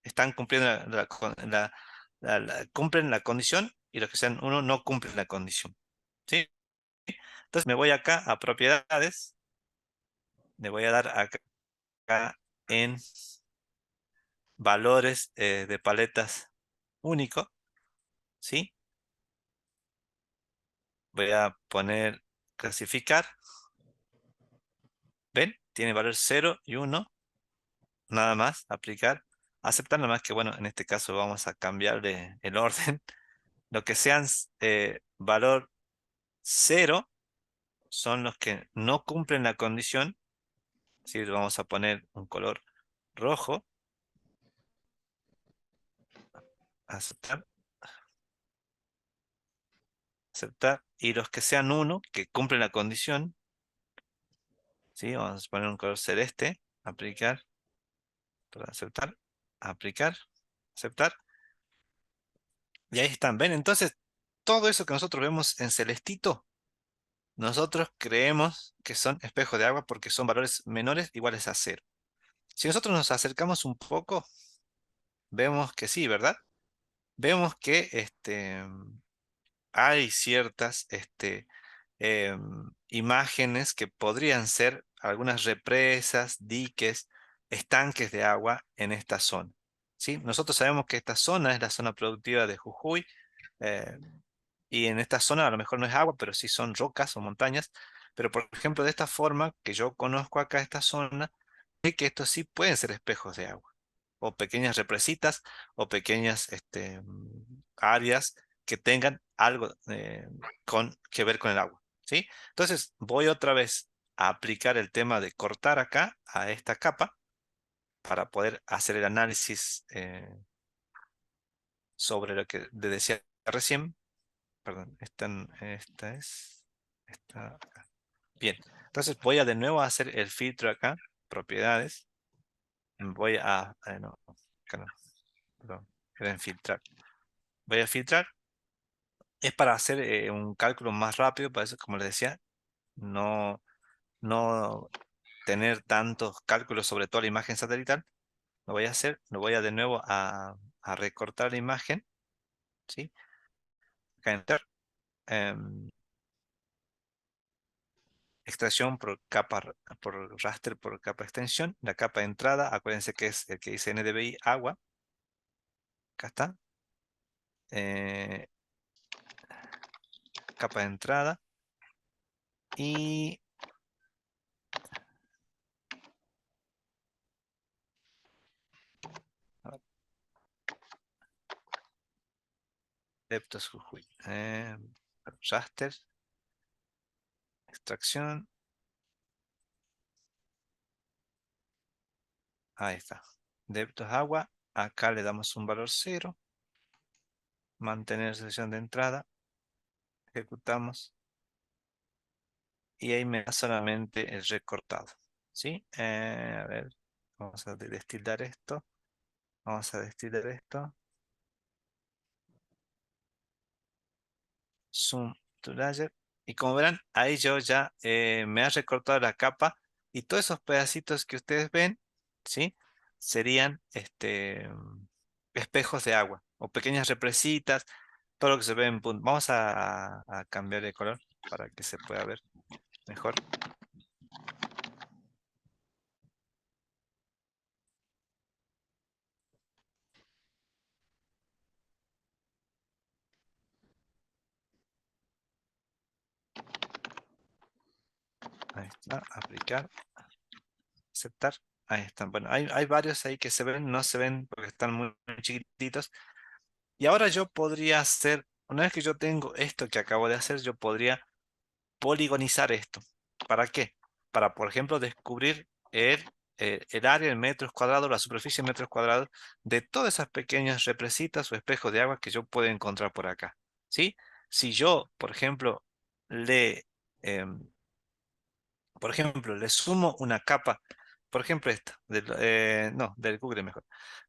están cumpliendo cumplen la condición, y los que sean 1 no cumplen la condición. ¿Sí? Entonces me voy acá a propiedades, le voy a dar acá en valores de paletas único, ¿sí? Voy a poner clasificar. ¿Ven? Tiene valor 0 y 1. Nada más, aplicar. Aceptar, nada más que, bueno, en este caso vamos a cambiarle el orden. Lo que sean valor 0 son los que no cumplen la condición. ¿Sí? Vamos a poner un color rojo. Aceptar. Aceptar. Y los que sean 1, que cumplen la condición. ¿Sí? Vamos a poner un color celeste. Aplicar. Para aceptar. Aplicar. Aceptar. Y ahí están. ¿Ven? Entonces, todo eso que nosotros vemos en celestito, nosotros creemos que son espejos de agua porque son valores menores iguales a 0. Si nosotros nos acercamos un poco, vemos que sí, ¿verdad? Vemos que hay ciertas imágenes que podrían ser algunas represas, diques, estanques de agua en esta zona. ¿Sí? Nosotros sabemos que esta zona es la zona productiva de Jujuy, eh, y en esta zona a lo mejor no es agua, pero sí son rocas o montañas. Pero por ejemplo, de esta forma que yo conozco acá esta zona, sé que estos sí pueden ser espejos de agua, o pequeñas represitas, o pequeñas áreas que tengan algo que ver con el agua. ¿Sí? Entonces voy otra vez a aplicar el tema de cortar acá a esta capa para poder hacer el análisis sobre lo que le decía recién. Perdón, esta es, esta acá. Bien, entonces voy a de nuevo a hacer el filtro acá, propiedades. Voy no, acá no, perdón, era en filtrar. Voy a filtrar. Es para hacer un cálculo más rápido, para eso, como les decía, no tener tantos cálculos sobre toda la imagen satelital. Lo voy a hacer, lo voy a de nuevo a recortar la imagen, ¿sí? Acá enter. em, Extracción por capa, por raster, por capa extensión. La capa de entrada, acuérdense que es el que dice NDVI agua. Acá está. Eh, Capa de entrada. Y a ver, Deptos Jujuy. Raster, extracción. Ahí está. Deptos agua. Acá le damos un valor 0. Mantener sesión de entrada. Ejecutamos. Y ahí me da solamente el recortado. ¿Sí? A ver. Vamos a destilar esto. Vamos a destilar esto. Zoom to layer. Y como verán, ahí yo ya me ha recortado la capa. Y todos esos pedacitos que ustedes ven, ¿sí? Serían espejos de agua. O pequeñas represitas. Todo lo que se ve en punto. Vamos a cambiar de color para que se pueda ver mejor. Ahí está, aplicar, aceptar. Ahí están. Bueno, hay varios ahí que se ven, no se ven porque están muy chiquititos. Y ahora yo podría hacer, una vez que yo tengo esto que acabo de hacer, yo podría poligonizar esto. ¿Para qué? Para, por ejemplo, descubrir el área en metros cuadrados, la superficie en metros cuadrados de todas esas pequeñas represitas o espejos de agua que yo puedo encontrar por acá. ¿Sí? Si yo, por ejemplo, le, em, le sumo una capa, por ejemplo esta, no, del Google mejor,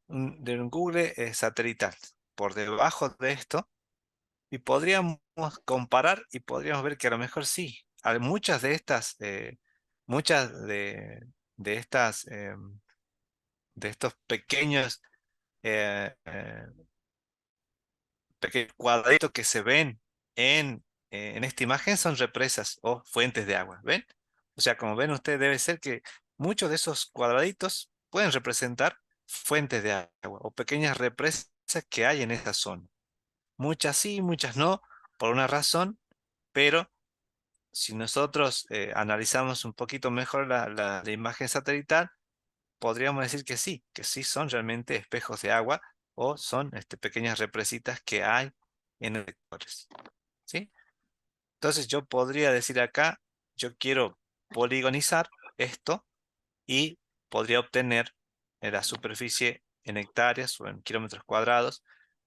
del Google satelital. por debajo de esto y podríamos comparar y podríamos ver que a lo mejor sí. Muchas de estas, muchas de estas, de estos pequeños, eh, eh, pequeños cuadraditos que se ven en esta imagen son represas o fuentes de agua. ¿Ven? O sea, como ven ustedes, debe ser que muchos de esos cuadraditos pueden representar fuentes de agua o pequeñas represas que hay en esa zona. Muchas sí, muchas no, por una razón, pero si nosotros analizamos un poquito mejor la imagen satelital, podríamos decir que sí son realmente espejos de agua o son pequeñas represitas que hay en los sectores, ¿sí? Entonces yo podría decir acá, yo quiero poligonizar esto y podría obtener la superficie en hectáreas o en kilómetros cuadrados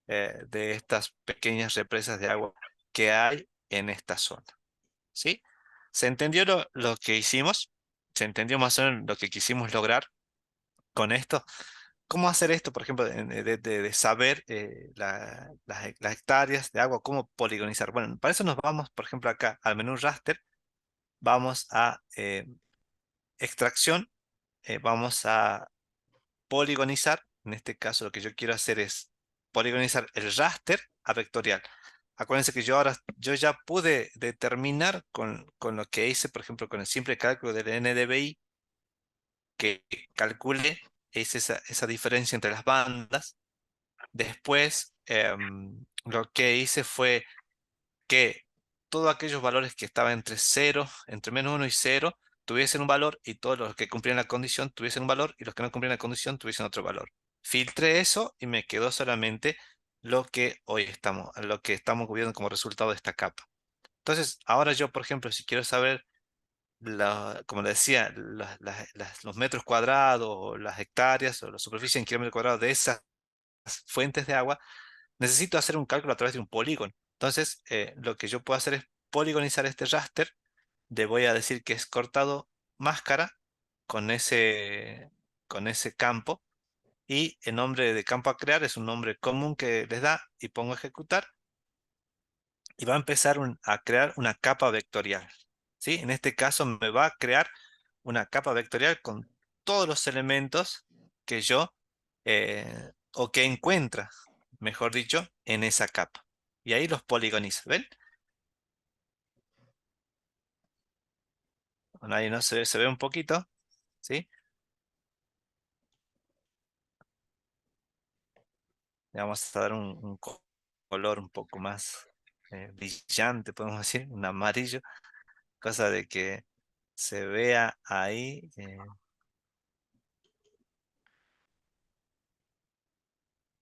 de estas pequeñas represas de agua que hay en esta zona, ¿sí? ¿Se entendió lo que hicimos? ¿Se entendió más o menos lo que quisimos lograr con esto? ¿Cómo hacer esto, por ejemplo, de saber las hectáreas de agua, cómo poligonizar? Bueno, para eso nos vamos, por ejemplo, acá al menú raster, vamos a extracción, vamos a poligonizar. En este caso, lo que yo quiero hacer es poligonizar el raster a vectorial. Acuérdense que yo ya pude determinar con lo que hice, por ejemplo, con el simple cálculo del NDVI, que calcule es esa diferencia entre las bandas. Después, lo que hice fue que todos aquellos valores que estaban entre cero, entre -1 y 0, tuviesen un valor y todos los que cumplían la condición tuviesen un valor y los que no cumplían la condición tuviesen otro valor. Filtré eso y me quedó solamente lo que estamos viendo como resultado de esta capa. Entonces, ahora yo, por ejemplo, si quiero saber, como le decía, los metros cuadrados, o las hectáreas, o la superficie en kilómetros cuadrados de esas fuentes de agua, necesito hacer un cálculo a través de un polígono. Entonces, lo que yo puedo hacer es poligonizar este raster. Le voy a decir que es cortado máscara con con ese campo. Y el nombre de campo a crear es un nombre común que les da y pongo a ejecutar. Y va a empezar a crear una capa vectorial. ¿Sí? En este caso me va a crear una capa vectorial con todos los elementos que o que encuentra, mejor dicho, en esa capa. Y ahí los poligoniza, ¿ven? Bueno, ahí no se ve un poquito, ¿sí? Le vamos a dar un color un poco más brillante, podemos decir, un amarillo, cosa de que se vea ahí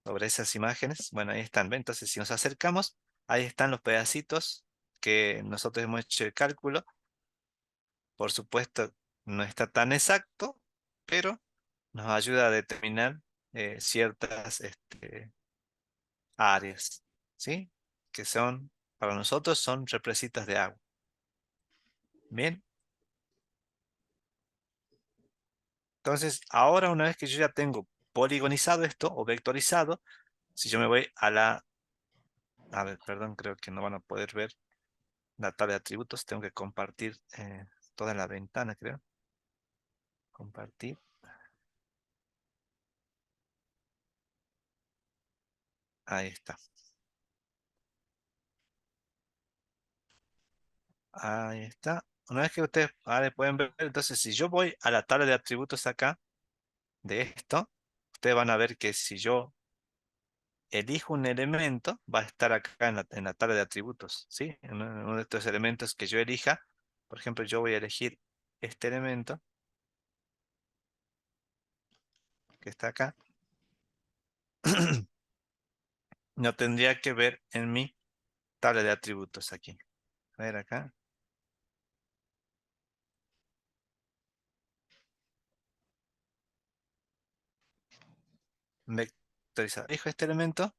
sobre esas imágenes. Bueno, ahí están, ¿ven? Entonces, si nos acercamos, ahí están los pedacitos que nosotros hemos hecho el cálculo. Por supuesto, no está tan exacto, pero nos ayuda a determinar ciertas áreas, ¿sí? Que son, para nosotros, son represitas de agua. Bien, entonces ahora una vez que yo ya tengo poligonizado esto o vectorizado, si yo me voy a ver, perdón, creo que no van a poder ver la tabla de atributos, tengo que compartir toda la ventana, creo. Compartir, ahí está. Ahí está. Una vez que ustedes ahora pueden ver, entonces si yo voy a la tabla de atributos acá, de esto, ustedes van a ver que si yo elijo un elemento, va a estar acá en la tabla de atributos, ¿sí? En uno de estos elementos que yo elija, por ejemplo, yo voy a elegir este elemento que está acá. No tendría que ver en mi tabla de atributos aquí. A ver acá. Vectorizar. Elijo este elemento.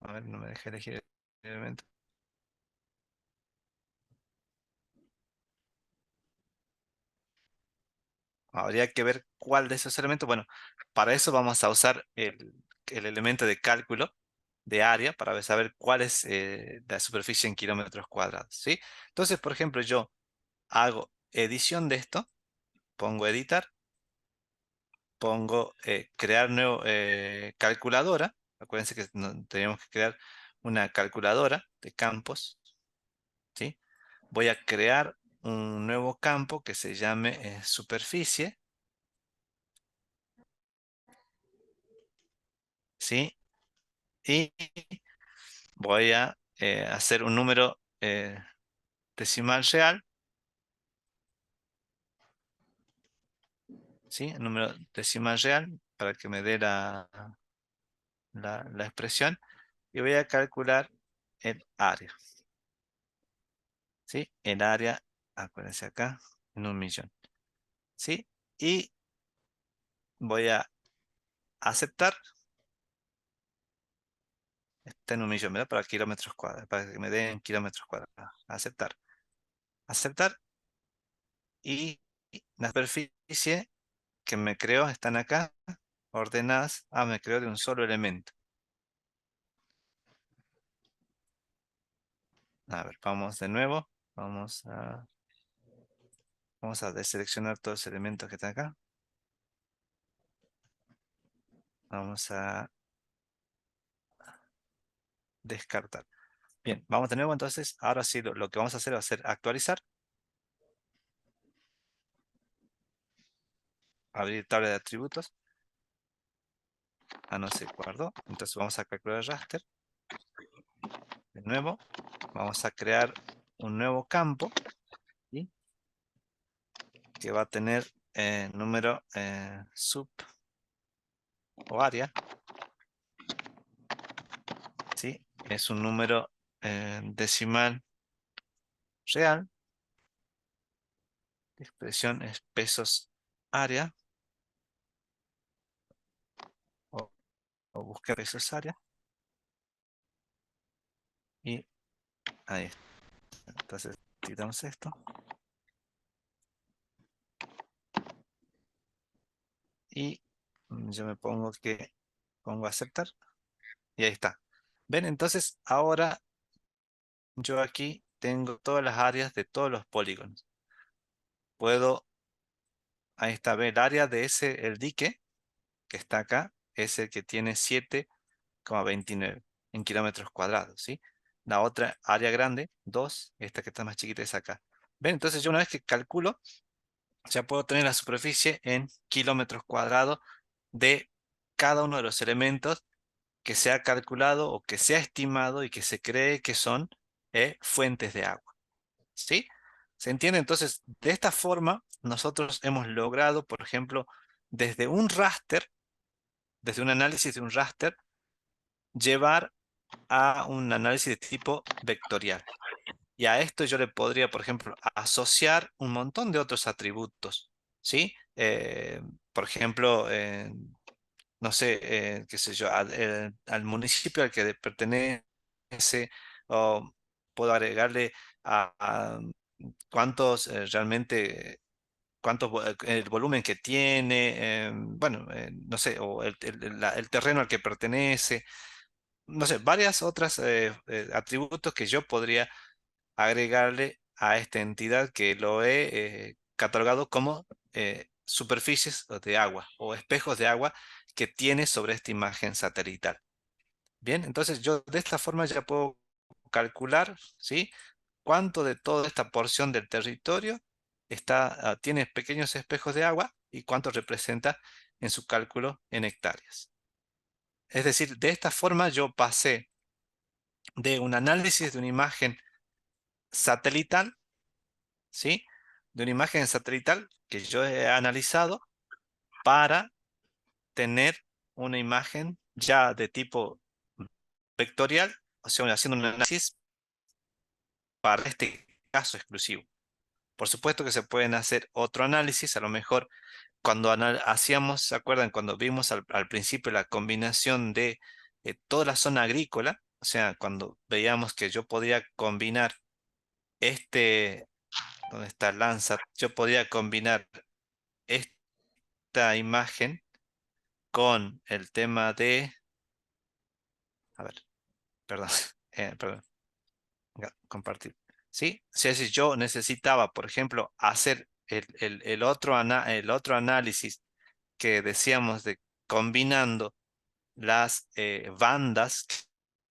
A ver, no me deja elegir el elemento. Habría que ver cuál de esos elementos. Bueno, para eso vamos a usar el elemento de cálculo. de área para saber cuál es la superficie en kilómetros cuadrados, ¿sí? Entonces, por ejemplo, yo hago edición de esto, pongo editar, pongo crear nuevo calculadora. Acuérdense que tenemos que crear una calculadora de campos, ¿sí? Voy a crear un nuevo campo que se llame superficie, ¿sí? Y voy a hacer un número decimal real, ¿sí? Un número decimal real para que me dé la expresión. Y voy a calcular el área, ¿sí? El área, acuérdense acá, en 1.000.000, ¿sí? Y voy a aceptar, está en 1.000.000, ¿verdad? Para kilómetros cuadrados, para que me den kilómetros cuadrados. Aceptar, aceptar. Y la superficie que me creó están acá, ordenadas. Ah, me creó de un solo elemento. A ver, vamos de nuevo. Vamos a deseleccionar todos los elementos que están acá. Vamos a descartar. Bien, vamos de nuevo entonces. Ahora sí, lo que vamos a hacer va a ser actualizar. Abrir tabla de atributos. Ah, no se guardó. Entonces vamos a calcular el raster. De nuevo, vamos a crear un nuevo campo, ¿sí? Que va a tener número sub o área, ¿sí? Es un número decimal real. La expresión es pesos área o, o buscar pesos área. Y ahí está. Entonces quitamos esto. Y yo me pongo a aceptar. Y ahí está. ¿Ven? Entonces ahora yo aquí tengo todas las áreas de todos los polígonos. Puedo, ahí está, ve el área de el dique que está acá, es el que tiene 7,29 en kilómetros cuadrados, ¿sí? La otra área grande, 2, esta que está más chiquita es acá. ¿Ven? Entonces yo una vez que calculo, ya puedo tener la superficie en kilómetros cuadrados de cada uno de los elementos que se ha calculado o que se ha estimado y que se cree que son fuentes de agua, ¿sí? ¿Se entiende? Entonces, de esta forma, nosotros hemos logrado, por ejemplo, desde un raster, desde un análisis de un raster, llevar a un análisis de tipo vectorial. Y a esto yo le podría, por ejemplo, asociar un montón de otros atributos, ¿sí? Por ejemplo, no sé, qué sé yo, al municipio al que pertenece, o puedo agregarle a cuántos realmente, el volumen que tiene, bueno, no sé, o el terreno al que pertenece, no sé, varias otras atributos que yo podría agregarle a esta entidad que lo he catalogado como superficies de agua o espejos de agua que tiene sobre esta imagen satelital. Bien, entonces yo de esta forma ya puedo calcular, ¿sí? Cuánto de toda esta porción del territorio tiene pequeños espejos de agua y cuánto representa en su cálculo en hectáreas. Es decir, de esta forma yo pasé de un análisis de una imagen satelital, ¿sí? De una imagen satelital que yo he analizado para tener una imagen ya de tipo vectorial, o sea, haciendo un análisis para este caso exclusivo. Por supuesto que se pueden hacer otro análisis, a lo mejor cuando hacíamos, ¿se acuerdan? Cuando vimos al principio la combinación de toda la zona agrícola, o sea, cuando veíamos que yo podía combinar este, ¿dónde está Landsat? Yo podía combinar esta imagen con el tema de, a ver, perdón, perdón, compartir. ¿Sí? Si yo necesitaba, por ejemplo, hacer el otro análisis que decíamos de combinando las bandas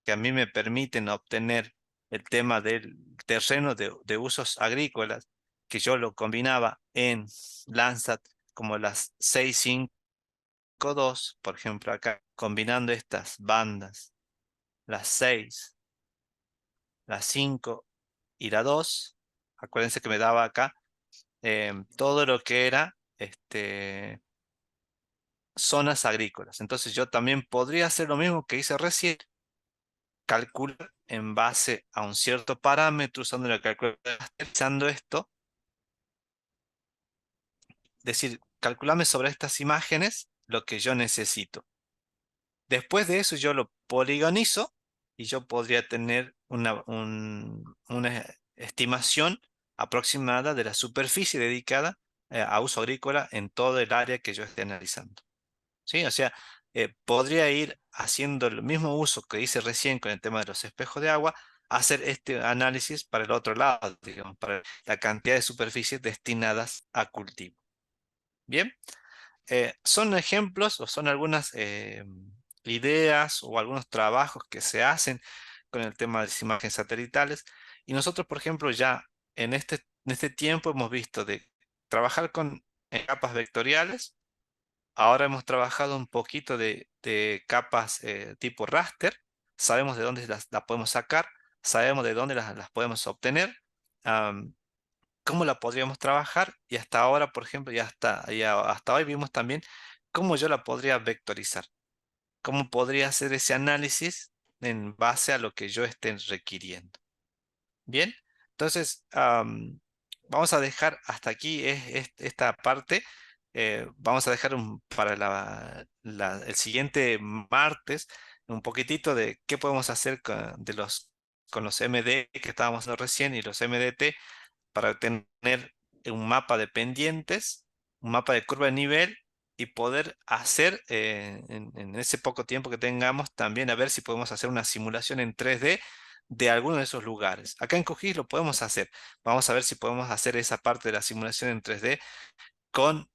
que a mí me permiten obtener el tema del terreno de usos agrícolas, que yo lo combinaba en Landsat como las 652, por ejemplo, acá, combinando estas bandas, las 6, las 5 y la 2. Acuérdense que me daba acá todo lo que era zonas agrícolas. Entonces yo también podría hacer lo mismo que hice recién, calcular en base a un cierto parámetro, usando la calculadora, utilizando esto, decir, calculame sobre estas imágenes lo que yo necesito. Después de eso yo lo poligonizo y yo podría tener una estimación aproximada de la superficie dedicada a uso agrícola en todo el área que yo esté analizando. ¿Sí? O sea, podría ir haciendo el mismo uso que hice recién con el tema de los espejos de agua, hacer este análisis para el otro lado, digamos, para la cantidad de superficies destinadas a cultivo. Bien, son ejemplos o son algunas ideas o algunos trabajos que se hacen con el tema de las imágenes satelitales. Y nosotros, por ejemplo, ya en este tiempo hemos visto de trabajar con capas vectoriales. Ahora hemos trabajado un poquito de capas tipo raster. Sabemos de dónde las podemos sacar, sabemos de dónde las podemos obtener, am, cómo la podríamos trabajar y hasta ahora, por ejemplo, hasta hoy vimos también cómo yo la podría vectorizar, cómo podría hacer ese análisis en base a lo que yo esté requiriendo. Bien, entonces vamos a dejar hasta aquí esta parte. Vamos a dejar para el siguiente martes un poquitito de qué podemos hacer con los MD que estábamos hablando recién y los MDT para tener un mapa de pendientes, un mapa de curva de nivel y poder hacer en ese poco tiempo que tengamos también a ver si podemos hacer una simulación en 3D de alguno de esos lugares. Acá en QGIS lo podemos hacer. Vamos a ver si podemos hacer esa parte de la simulación en 3D con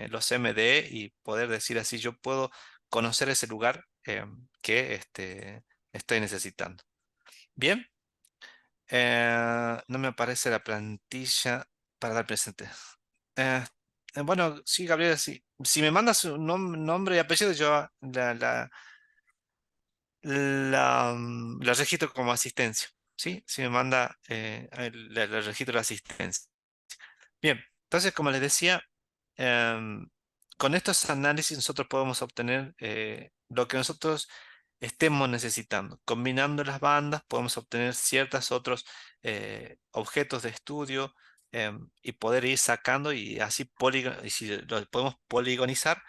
los MDE y poder decir así, yo puedo conocer ese lugar que estoy necesitando. Bien. No me aparece la plantilla para dar presente. Eh, bueno, sí, Gabriel, sí. Si me mandas un nombre y apellido, yo la registro como asistencia. ¿Sí? Si me manda, la registro la asistencia. Bien, entonces, como les decía, em, con estos análisis nosotros podemos obtener lo que nosotros estemos necesitando. Combinando las bandas podemos obtener ciertos otros objetos de estudio y poder ir sacando y así y si lo podemos poligonizar,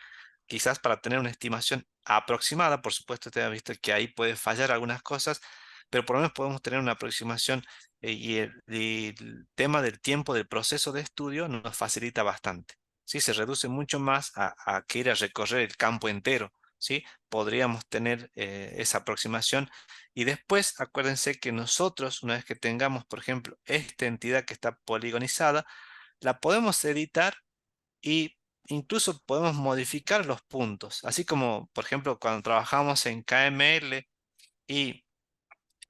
quizás para tener una estimación aproximada. Por supuesto, te he visto que ahí puede fallar algunas cosas, pero por lo menos podemos tener una aproximación y el tema del tiempo del proceso de estudio nos facilita bastante. ¿Sí? Se reduce mucho más a que ir a recorrer el campo entero. ¿Sí? Podríamos tener esa aproximación y después acuérdense que nosotros, una vez que tengamos, por ejemplo, esta entidad que está poligonizada, la podemos editar y incluso podemos modificar los puntos, así como, por ejemplo, cuando trabajamos en KML y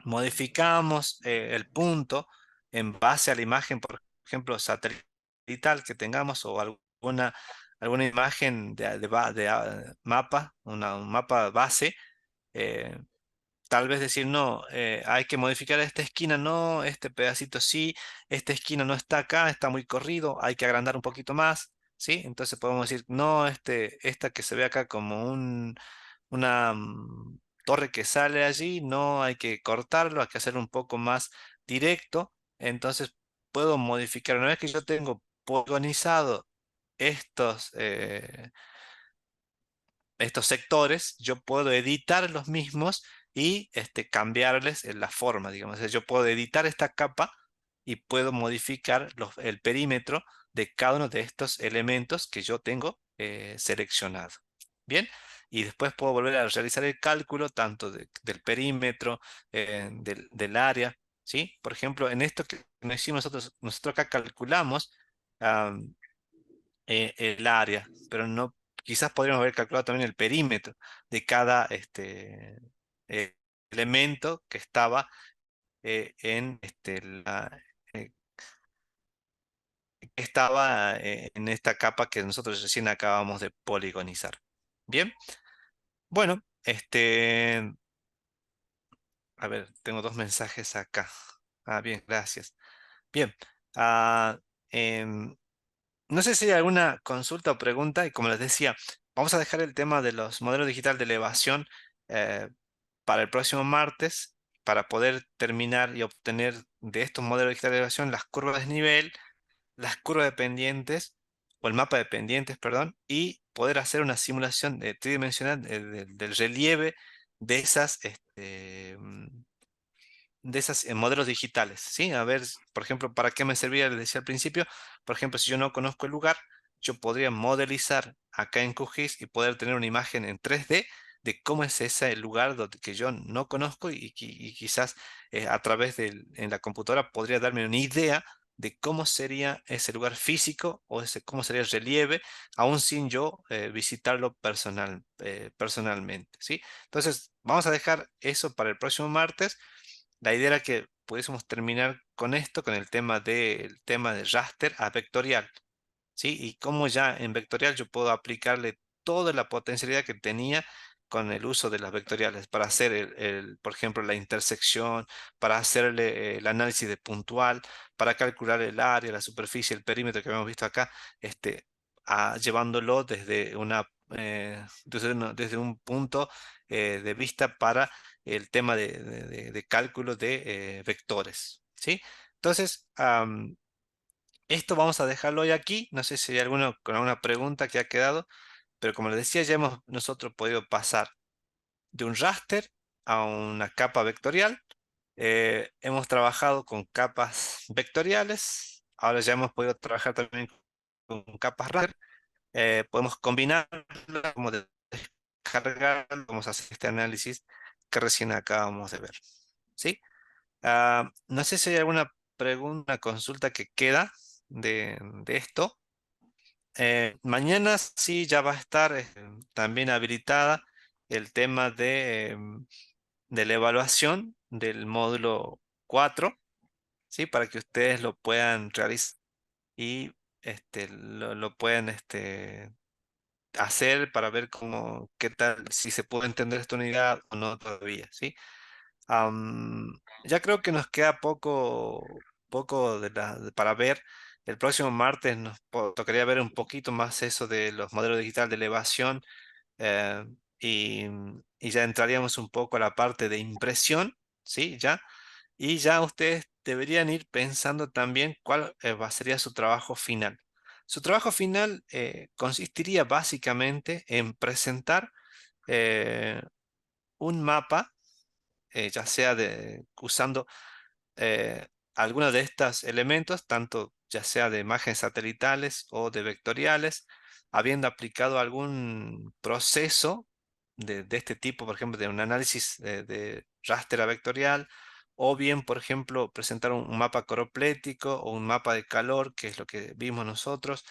modificamos el punto en base a la imagen, por ejemplo, satelital que tengamos o alguna imagen de mapa, un mapa base. eh, Tal vez decir, no, hay que modificar esta esquina, no, este pedacito sí, esta esquina no está acá, está muy corrido, hay que agrandar un poquito más, ¿sí? Entonces podemos decir, no, esta que se ve acá como una torre que sale allí, no hay que cortarlo, hay que hacerlo un poco más directo. Entonces puedo modificar, una vez que yo tengo poligonizado estos, estos sectores, yo puedo editar los mismos y cambiarles la forma, digamos. O sea, yo puedo editar esta capa y puedo modificar el perímetro de cada uno de estos elementos que yo tengo seleccionado. Bien, y después puedo volver a realizar el cálculo tanto del perímetro, del área, ¿sí? Por ejemplo, en esto que nos hicimos nosotros acá calculamos el área, pero no, quizás podríamos haber calculado también el perímetro de cada eh, elemento que estaba eh, en esta capa que nosotros recién acabamos de poligonizar. Bien, bueno, a ver, tengo dos mensajes acá. Ah, bien, gracias. Bien, ah, em, no sé si hay alguna consulta o pregunta, y como les decía, vamos a dejar el tema de los modelos digital de elevación eh, para el próximo martes, para poder terminar y obtener de estos modelos digitales de elevación las curvas de desnivel, las curvas de pendientes, o el mapa de pendientes, perdón, y poder hacer una simulación tridimensional del relieve de esas, modelos digitales, ¿sí? A ver, por ejemplo, ¿para qué me servía? Les decía al principio, por ejemplo, si yo no conozco el lugar, yo podría modelizar acá en QGIS y poder tener una imagen en 3D de cómo es ese lugar que yo no conozco y quizás a través en la computadora podría darme una idea de cómo sería ese lugar físico o cómo sería el relieve, aún sin yo visitarlo personalmente, ¿sí? Entonces, vamos a dejar eso para el próximo martes. La idea era que pudiésemos terminar con esto, con el tema de raster a vectorial, ¿sí? Y cómo ya en vectorial yo puedo aplicarle toda la potencialidad que tenía con el uso de las vectoriales para hacer, por ejemplo, la intersección, para hacerle el análisis de puntual, para calcular el área, la superficie, el perímetro que habíamos visto acá, llevándolo desde un punto de vista para el tema de cálculo de vectores, ¿sí? Entonces, esto vamos a dejarlo hoy aquí. No sé si hay alguno con alguna pregunta que ha quedado, pero como les decía, ya hemos nosotros podido pasar de un raster a una capa vectorial. Hemos trabajado con capas vectoriales. Ahora ya hemos podido trabajar también con capas raster. Podemos combinarlas, como descargar, vamos a hacer este análisis que recién acabamos de ver. ¿Sí? No sé si hay alguna pregunta, consulta que queda de esto. Mañana sí ya va a estar también habilitada el tema de la evaluación del módulo 4, ¿sí? Para que ustedes lo puedan realizar y lo puedan hacer para ver qué tal, si se puede entender esta unidad o no todavía, ¿sí? Ya creo que nos queda poco para ver. El próximo martes nos tocaría ver un poquito más eso de los modelos digitales de elevación eh, y ya entraríamos un poco a la parte de impresión, ¿sí? Y ya ustedes deberían ir pensando también cuál sería su trabajo final. Su trabajo final consistiría básicamente en presentar eh, un mapa, ya sea usando eh, algunos de estos elementos, tanto ya sea de imágenes satelitales o de vectoriales, habiendo aplicado algún proceso de este tipo, por ejemplo, de un análisis de raster a vectorial, o bien, por ejemplo, presentar un mapa coroplético o un mapa de calor, que es lo que vimos nosotros,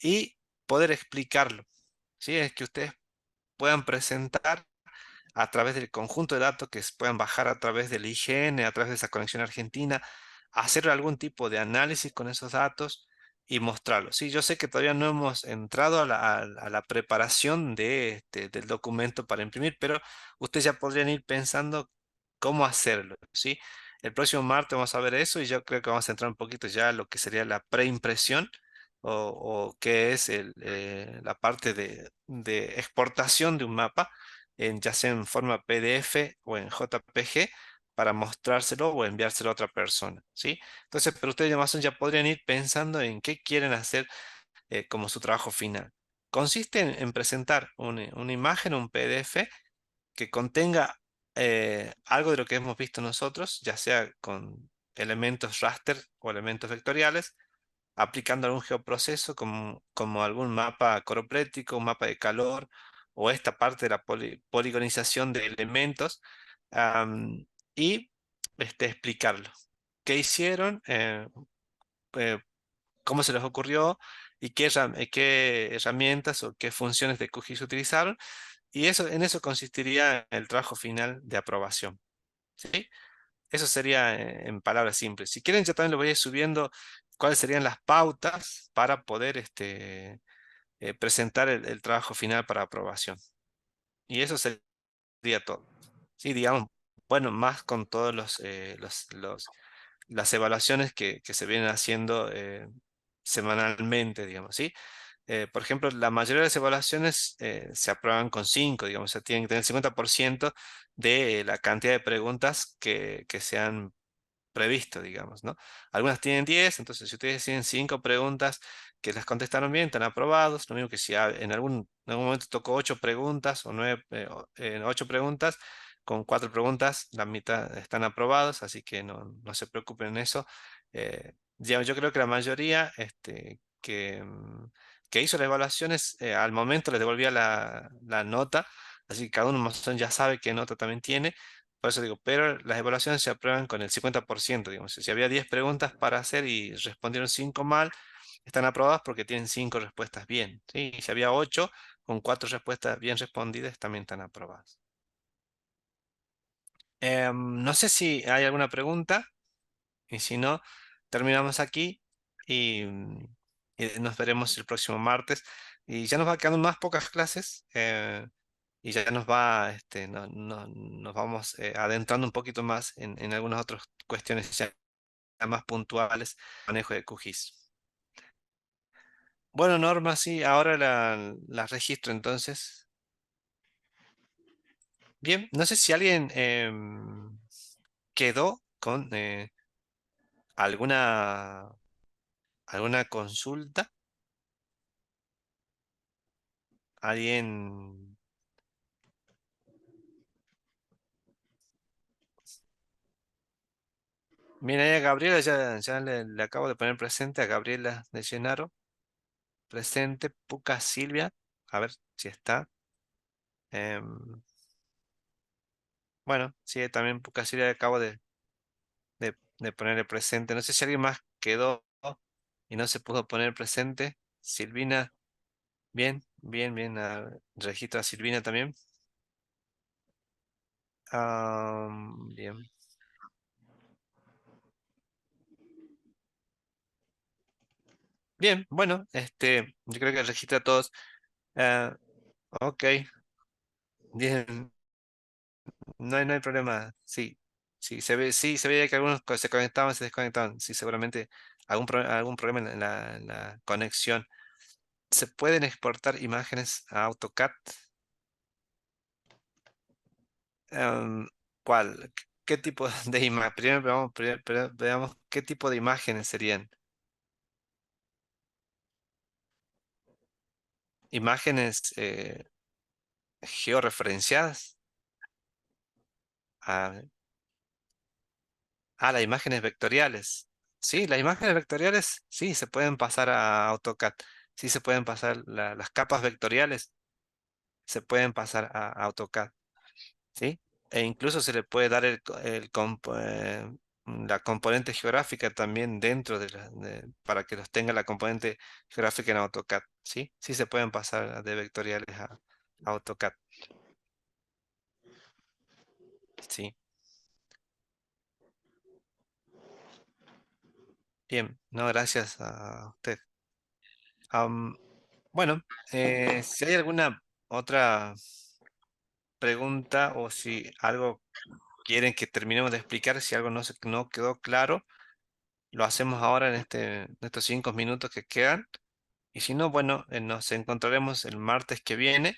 y poder explicarlo. ¿Sí? Es que ustedes puedan presentar a través del conjunto de datos que se puedan bajar a través del IGN, a través de esa conexión argentina, hacer algún tipo de análisis con esos datos y mostrarlos. Sí, yo sé que todavía no hemos entrado a la preparación del documento para imprimir, pero ustedes ya podrían ir pensando cómo hacerlo, ¿sí? El próximo martes vamos a ver eso y yo creo que vamos a entrar un poquito ya a lo que sería la preimpresión o qué es la parte de exportación de un mapa ya sea en forma PDF o en JPG, para mostrárselo o enviárselo a otra persona, ¿sí? Entonces, pero ustedes de Amazon ya podrían ir pensando en qué quieren hacer como su trabajo final. Consiste en presentar una imagen, un PDF, que contenga algo de lo que hemos visto nosotros, ya sea con elementos raster o elementos vectoriales, aplicando algún geoproceso como algún mapa coroplético, un mapa de calor o esta parte de la poligonización de elementos, am, y explicarlo. ¿Qué hicieron? Eh, ¿Cómo se les ocurrió? ¿Y qué herramientas o qué funciones de QGIS utilizaron? Y en eso consistiría el trabajo final de aprobación. ¿Sí? Eso sería en palabras simples. Si quieren, yo también lo voy a ir subiendo cuáles serían las pautas para poder presentar el trabajo final para aprobación. Y eso sería todo. Sí, digamos, bueno, más con todos las evaluaciones que se vienen haciendo semanalmente, digamos, ¿sí? Por ejemplo, la mayoría de las evaluaciones se aprueban con 5, digamos, o sea, tienen que tener el 50% de la cantidad de preguntas que se han previsto, digamos, ¿no? Algunas tienen 10, entonces si ustedes tienen 5 preguntas que las contestaron bien, están aprobados. Lo mismo que si en algún momento tocó 8 preguntas o 9, 8 preguntas, con 4 preguntas, la mitad están aprobados, así que no se preocupen en eso. Yo creo que la mayoría que hizo las evaluaciones, al momento les devolvía la nota, así que cada uno más o menos ya sabe qué nota también tiene. Por eso digo, pero las evaluaciones se aprueban con el 50%, digamos. Si había 10 preguntas para hacer y respondieron 5 mal, están aprobadas porque tienen 5 respuestas bien, ¿sí? Y si había 8 con 4 respuestas bien respondidas, también están aprobadas. No sé si hay alguna pregunta, y si no, terminamos aquí y, y nos veremos el próximo martes. Y ya nos va quedando más pocas clases. Y ya nos vamos adentrando un poquito más en algunas otras cuestiones ya más puntuales, manejo de QGIS. Bueno, Norma, sí, ahora la registro entonces. Bien, no sé si alguien quedó con alguna, alguna consulta. Alguien. Mira, ahí a Gabriela ya le acabo de poner presente a Gabriela de Llenaro. Presente, Puca Silvia. A ver si está. Em, bueno, sí, también Puca Silvia acabo de ponerle presente. No sé si alguien más quedó y no se pudo poner presente. Silvina, bien, bien, bien. Registro a Silvina también. Bien. Bien, bueno, yo creo que registra a todos. Ah, ok, bien, no hay problema. Sí, sí, se veía que algunos se conectaban, se desconectaban. Sí, seguramente algún problema en la conexión. ¿Se pueden exportar imágenes a AutoCAD? Em, ¿Cuál? ¿Qué tipo de imagen? Primero veamos qué tipo de imágenes serían. ¿Imágenes georreferenciadas? Ah, las imágenes vectoriales. Sí, las imágenes vectoriales, sí, se pueden pasar a AutoCAD. Sí, se pueden pasar las capas vectoriales, se pueden pasar a AutoCAD. ¿Sí? E incluso se le puede dar la componente geográfica también dentro para que los tenga la componente geográfica en AutoCAD, ¿sí? Sí se pueden pasar de vectoriales a AutoCAD, sí. Bien, no, gracias a usted. Am, bueno, si hay alguna otra pregunta o si algo quieren que terminemos de explicar, si algo no quedó claro, lo hacemos ahora en estos 5 minutos que quedan. Y si no, bueno, nos encontraremos el martes que viene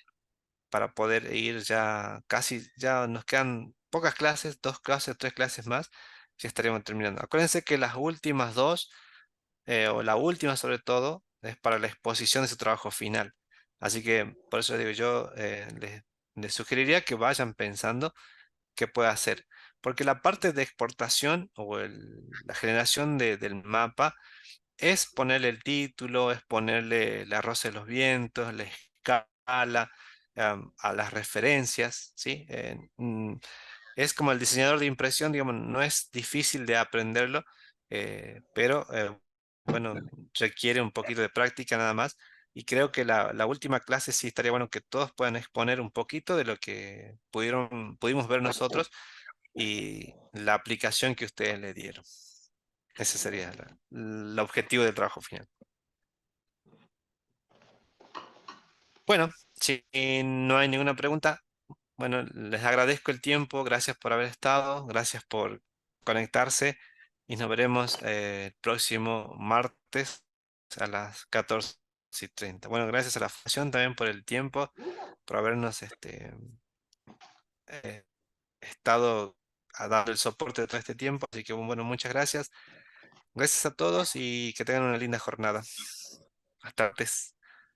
para poder ir ya casi, ya nos quedan pocas clases, 2 clases, 3 clases más, ya estaríamos terminando. Acuérdense que las últimas dos, o la última sobre todo, es para la exposición de su trabajo final. Así que por eso digo yo, les sugeriría que vayan pensando qué puede hacer. Porque la parte de exportación o la generación del mapa es ponerle el título, es ponerle la rosa de los vientos, la escala, a las referencias, ¿sí? Es como el diseñador de impresión, digamos, no es difícil de aprenderlo, pero bueno, requiere un poquito de práctica nada más. Y creo que la última clase sí estaría bueno que todos puedan exponer un poquito de lo que pudimos ver nosotros y la aplicación que ustedes le dieron. Ese sería el objetivo del trabajo final. Bueno, si no hay ninguna pregunta, bueno, les agradezco el tiempo, gracias por haber estado, gracias por conectarse y nos veremos el próximo martes a las 14:30. Bueno, gracias a la fundación también por el tiempo, por habernos eh, estado a dar el soporte todo este tiempo. Así que bueno, muchas gracias. Gracias a todos y que tengan una linda jornada. Hasta luego.